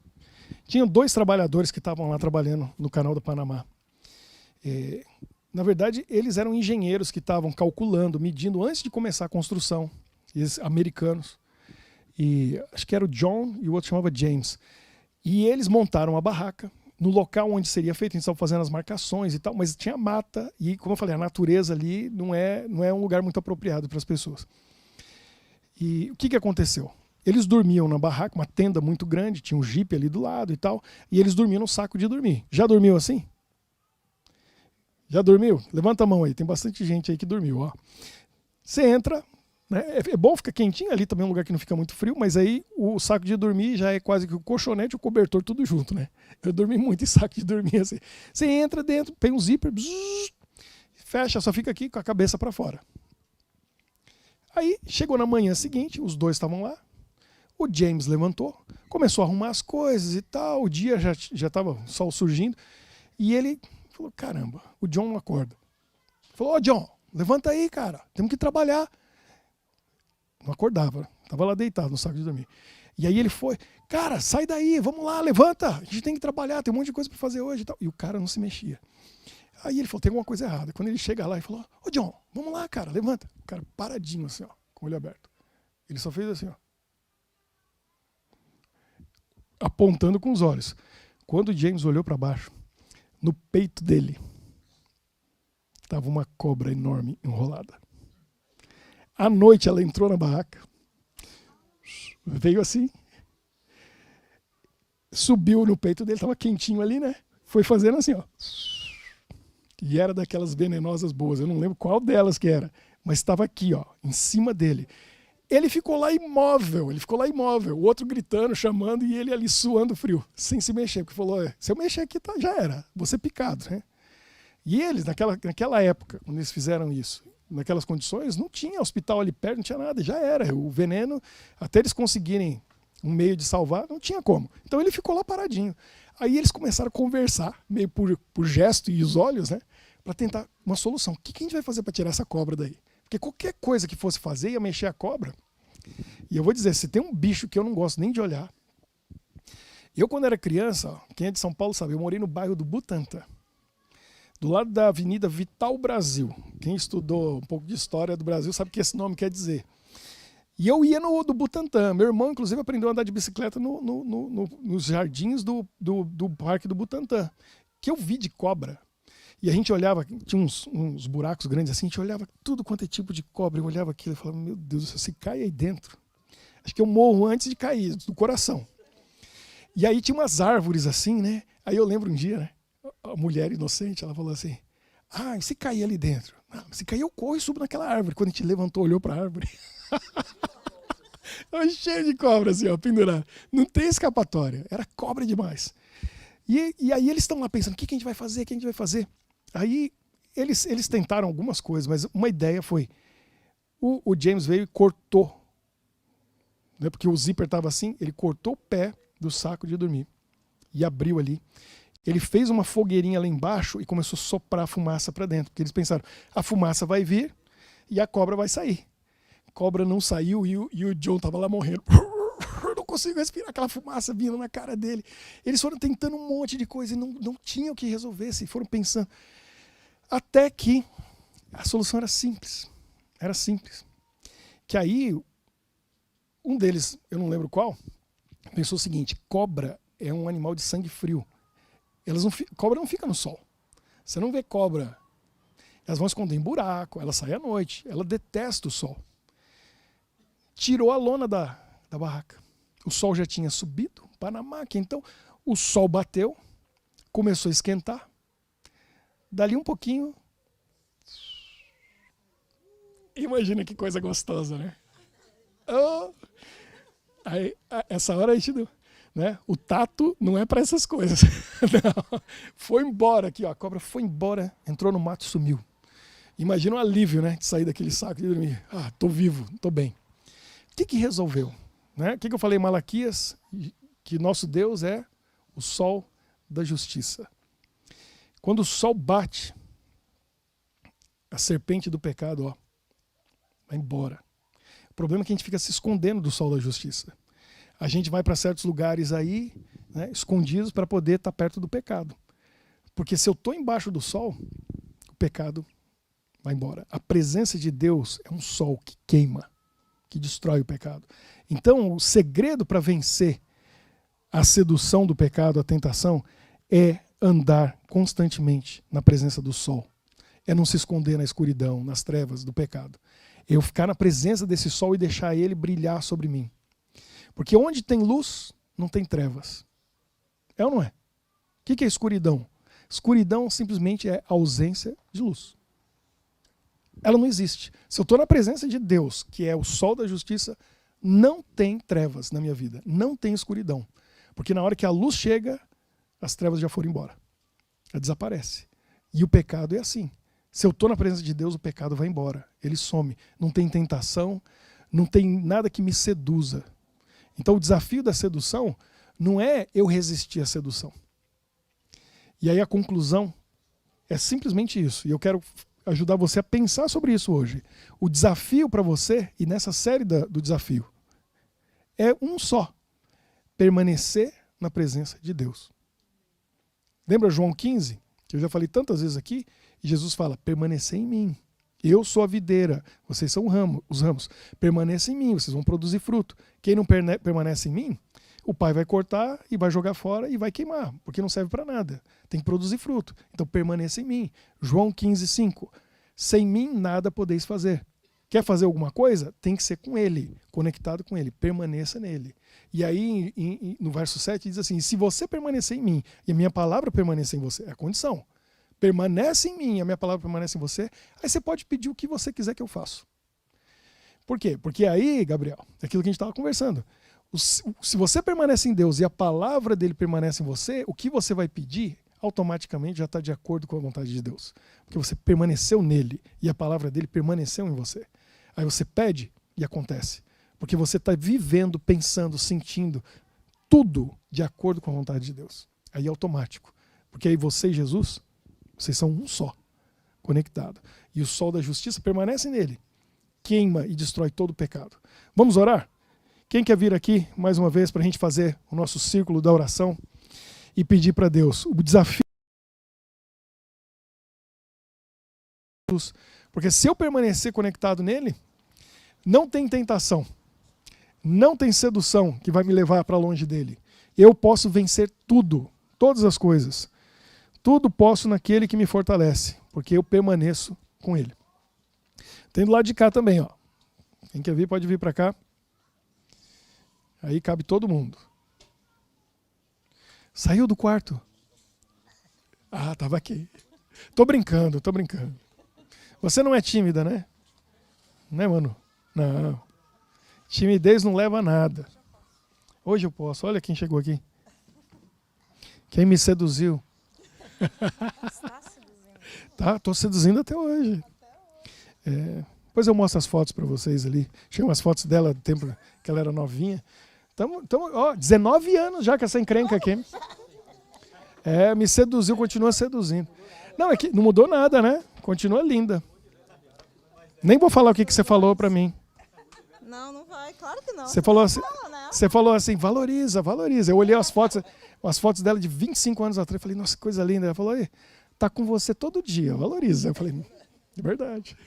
Tinham 2 trabalhadores que estavam lá trabalhando no Canal do Panamá. Na verdade, eles eram engenheiros que estavam calculando, medindo antes de começar a construção. Eles, americanos. E acho que era o John e o outro chamava James. E eles montaram a barraca no local onde seria feito. Eles estavam fazendo as marcações e tal, mas tinha mata. E, como eu falei, a natureza ali não é um lugar muito apropriado para as pessoas. E o que aconteceu? Eles dormiam na barraca, uma tenda muito grande, tinha um jipe ali do lado e tal, e eles dormiam no saco de dormir. Já dormiu assim? Já dormiu? Levanta a mão aí, tem bastante gente aí que dormiu. Ó. Você entra, né? É bom ficar quentinho ali, também é um lugar que não fica muito frio, mas aí o saco de dormir já é quase que o colchonete e o cobertor tudo junto, né? Eu dormi muito em saco de dormir assim. Você entra dentro, põe um zíper, bzz, fecha, só fica aqui com a cabeça para fora. Aí chegou na manhã seguinte, os 2 estavam lá, o James levantou, começou a arrumar as coisas e tal, o dia já estava o sol surgindo, e ele falou, caramba, o John não acorda. Falou, John, levanta aí, cara, temos que trabalhar. Não acordava, estava lá deitado no saco de dormir. E aí ele foi, cara, sai daí, vamos lá, levanta, a gente tem que trabalhar, tem um monte de coisa para fazer hoje e tal. E o cara não se mexia. Aí ele falou, tem alguma coisa errada. Quando ele chega lá e falou, John, vamos lá, cara, levanta. O cara paradinho assim, ó, com o olho aberto. Ele só fez assim, ó, apontando com os olhos. Quando o James olhou para baixo, no peito dele estava uma cobra enorme enrolada. À noite ela entrou na barraca, veio assim, subiu no peito dele, estava quentinho ali, né? Foi fazendo assim, ó. E era daquelas venenosas boas, eu não lembro qual delas que era, mas estava aqui, ó, em cima dele. Ele ficou lá imóvel, o outro gritando, chamando, e ele ali suando frio, sem se mexer, porque falou, se eu mexer aqui tá, já era, vou ser picado, né? E eles, naquela época, quando eles fizeram isso, naquelas condições, não tinha hospital ali perto, não tinha nada, já era. O veneno, até eles conseguirem um meio de salvar, não tinha como. Então ele ficou lá paradinho. Aí eles começaram a conversar, meio por gesto e os olhos, né, para tentar uma solução. O que a gente vai fazer para tirar essa cobra daí? Porque qualquer coisa que fosse fazer ia mexer a cobra. E eu vou dizer, se tem um bicho que eu não gosto nem de olhar. Eu, quando era criança, quem é de São Paulo sabe, eu morei no bairro do Butantã, do lado da Avenida Vital Brasil. Quem estudou um pouco de história do Brasil sabe o que esse nome quer dizer. E eu ia do Butantã. Meu irmão, inclusive, aprendeu a andar de bicicleta nos jardins do Parque do Butantã, que eu vi de cobra. E a gente olhava, tinha uns buracos grandes assim, a gente olhava tudo quanto é tipo de cobra. Eu olhava aquilo e falava, meu Deus, se cai aí dentro, acho que eu morro antes de cair, do coração. E aí tinha umas árvores assim, né? Aí eu lembro um dia, né? A mulher inocente, ela falou assim, e se cair ali dentro? Não, se cair eu corro e subo naquela árvore. Quando a gente levantou, olhou para a árvore, estava cheio de cobra assim, ó, pendurado. Não tem escapatória, era cobra demais. E aí eles estão lá pensando, o que a gente vai fazer, o que a gente vai fazer? Aí eles tentaram algumas coisas, mas uma ideia foi, o James veio e cortou, né, porque o zíper estava assim, ele cortou o pé do saco de dormir e abriu ali. Ele fez uma fogueirinha lá embaixo e começou a soprar a fumaça para dentro, porque eles pensaram, a fumaça vai vir e a cobra vai sair. A cobra não saiu e o John estava lá morrendo. Não consigo respirar, aquela fumaça vindo na cara dele. Eles foram tentando um monte de coisa e não tinham o que resolver, se foram pensando. Até que a solução era simples. Era simples. Que aí Um deles, eu não lembro qual, pensou o seguinte: cobra é um animal de sangue frio. Cobra não fica no sol. Você não vê cobra. Elas vão esconder em buraco, ela sai à noite, ela detesta o sol. Tirou a lona da barraca. O sol já tinha subido para a máquina, então o sol bateu, começou a esquentar. Dali um pouquinho, imagina que coisa gostosa, né? Oh. Aí, essa hora a gente deu, né? O tato não é para essas coisas. Não. Foi embora aqui, ó. A cobra foi embora, entrou no mato e sumiu. Imagina o alívio, né? De sair daquele saco e dormir. Ah, tô vivo, tô bem. O que resolveu? Né? O que eu falei em Malaquias? Que nosso Deus é o sol da justiça. Quando o sol bate, a serpente do pecado, ó, vai embora. O problema é que a gente fica se escondendo do sol da justiça. A gente vai para certos lugares aí, né, escondidos, para poder estar perto do pecado. Porque se eu estou embaixo do sol, o pecado vai embora. A presença de Deus é um sol que queima, que destrói o pecado. Então, o segredo para vencer a sedução do pecado, a tentação, é andar constantemente na presença do sol. É não se esconder na escuridão, nas trevas do pecado. É eu ficar na presença desse sol e deixar ele brilhar sobre mim. Porque onde tem luz, não tem trevas. É ou não é? O que é escuridão? Escuridão simplesmente é ausência de luz. Ela não existe. Se eu estou na presença de Deus, que é o sol da justiça, não tem trevas na minha vida. Não tem escuridão. Porque na hora que a luz chega, as trevas já foram embora. Ela desaparece. E o pecado é assim. Se eu estou na presença de Deus, o pecado vai embora. Ele some. Não tem tentação, não tem nada que me seduza. Então o desafio da sedução não é eu resistir à sedução. E aí a conclusão é simplesmente isso. E eu quero ajudar você a pensar sobre isso hoje. O desafio para você, e nessa série do desafio, é um só: permanecer na presença de Deus. Lembra João 15? Que eu já falei tantas vezes aqui, e Jesus fala: permanecer em mim. Eu sou a videira, vocês são os ramos. Permaneça em mim, vocês vão produzir fruto. Quem não permanece em mim, o Pai vai cortar e vai jogar fora e vai queimar, porque não serve para nada. Tem que produzir fruto. Então permaneça em mim. João 15:5. Sem mim nada podeis fazer. Quer fazer alguma coisa? Tem que ser com Ele, conectado com Ele. Permaneça nele. E aí, no verso 7, diz assim: se você permanecer em mim e a minha palavra permanecer em você, é a condição. Permanece em mim e a minha palavra permanece em você, aí você pode pedir o que você quiser que eu faça. Por quê? Porque aí, Gabriel, é aquilo que a gente estava conversando. Se você permanece em Deus e a palavra dele permanece em você, o que você vai pedir automaticamente já está de acordo com a vontade de Deus. Porque você permaneceu nele e a palavra dele permaneceu em você. Aí você pede e acontece. Porque você está vivendo, pensando, sentindo tudo de acordo com a vontade de Deus. Aí é automático. Porque aí você e Jesus, vocês são um só, conectado. E o sol da justiça permanece nele. Queima e destrói todo o pecado. Vamos orar? Quem quer vir aqui mais uma vez para a gente fazer o nosso círculo da oração e pedir para Deus o desafio? Porque se eu permanecer conectado nele, não tem tentação, não tem sedução que vai me levar para longe dele. Eu posso vencer tudo, todas as coisas. Tudo posso naquele que me fortalece, porque eu permaneço com ele. Tem do lado de cá também, ó. Quem quer vir pode vir para cá. Aí cabe todo mundo. Saiu do quarto? Ah, estava aqui. Tô brincando. Você não é tímida, né? Né, mano? Não. Timidez não leva a nada. Hoje eu posso. Olha quem chegou aqui. Quem me seduziu. Está seduzindo. Tá, tô seduzindo até hoje. Depois eu mostro as fotos para vocês ali. Tinha umas fotos dela do tempo que ela era novinha. Ó, 19 anos já com essa encrenca aqui. Me seduziu, continua seduzindo. Não, é que não mudou nada, né? Continua linda. Nem vou falar o que você falou para mim. Não vai, claro que não. Você falou assim, valoriza. Eu olhei as fotos dela de 25 anos atrás, falei, nossa, que coisa linda. Ela falou, tá com você todo dia, valoriza. Eu falei, é verdade.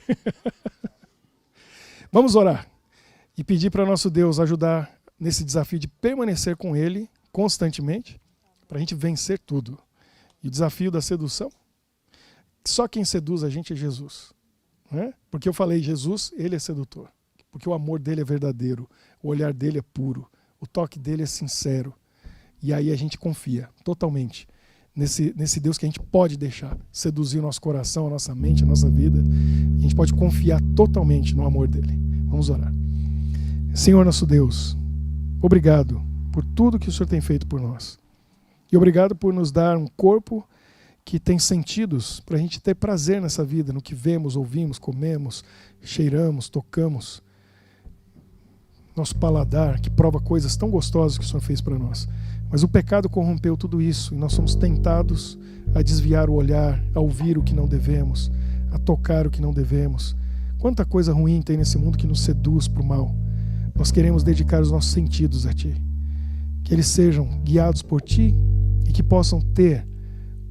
Vamos orar. e pedir para nosso Deus ajudar nesse desafio de permanecer com Ele constantemente, para a gente vencer tudo. E o desafio da sedução, só quem seduz a gente é Jesus. Né? Porque eu falei, Jesus, Ele é sedutor. Porque o amor dele é verdadeiro, o olhar dele é puro, o toque dele é sincero. E aí a gente confia totalmente nesse Deus que a gente pode deixar seduzir o nosso coração, a nossa mente, a nossa vida. A gente pode confiar totalmente no amor dele. Vamos orar. Senhor nosso Deus, obrigado por tudo que o Senhor tem feito por nós. E obrigado por nos dar um corpo que tem sentidos para a gente ter prazer nessa vida, no que vemos, ouvimos, comemos, cheiramos, tocamos. Nosso paladar que prova coisas tão gostosas que o Senhor fez para nós. Mas o pecado corrompeu tudo isso e nós somos tentados a desviar o olhar, a ouvir o que não devemos, a tocar o que não devemos. Quanta coisa ruim tem nesse mundo que nos seduz para o mal. Nós queremos dedicar os nossos sentidos a Ti. Que eles sejam guiados por Ti e que possam ter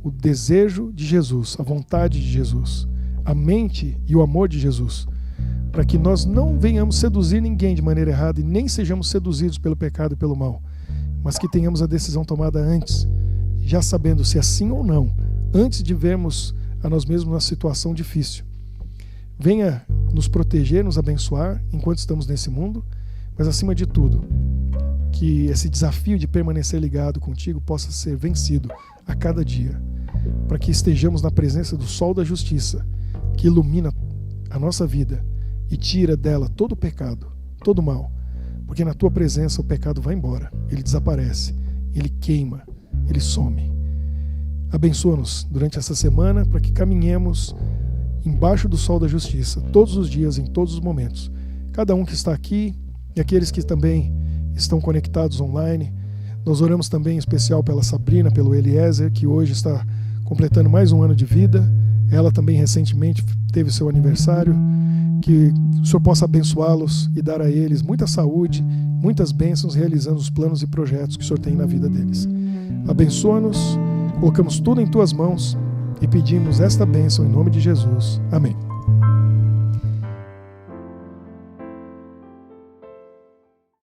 o desejo de Jesus, a vontade de Jesus, a mente e o amor de Jesus, para que nós não venhamos seduzir ninguém de maneira errada e nem sejamos seduzidos pelo pecado e pelo mal, mas que tenhamos a decisão tomada antes, já sabendo se é sim ou não, antes de vermos a nós mesmos numa situação difícil. Venha nos proteger, nos abençoar enquanto estamos nesse mundo, mas acima de tudo, que esse desafio de permanecer ligado contigo possa ser vencido a cada dia, para que estejamos na presença do sol da justiça, que ilumina a nossa vida e tira dela todo o pecado, todo o mal, porque na tua presença o pecado vai embora, ele desaparece, ele queima, ele some. Abençoa-nos durante essa semana para que caminhemos embaixo do sol da justiça, todos os dias, em todos os momentos. Cada um que está aqui e aqueles que também estão conectados online. Nós oramos também em especial pela Sabrina, pelo Eliezer, que hoje está completando mais um ano de vida. Ela também recentemente teve seu aniversário. Que o Senhor possa abençoá-los e dar a eles muita saúde, muitas bênçãos, realizando os planos e projetos que o Senhor tem na vida deles. Abençoa-nos, colocamos tudo em Tuas mãos e pedimos esta bênção em nome de Jesus. Amém.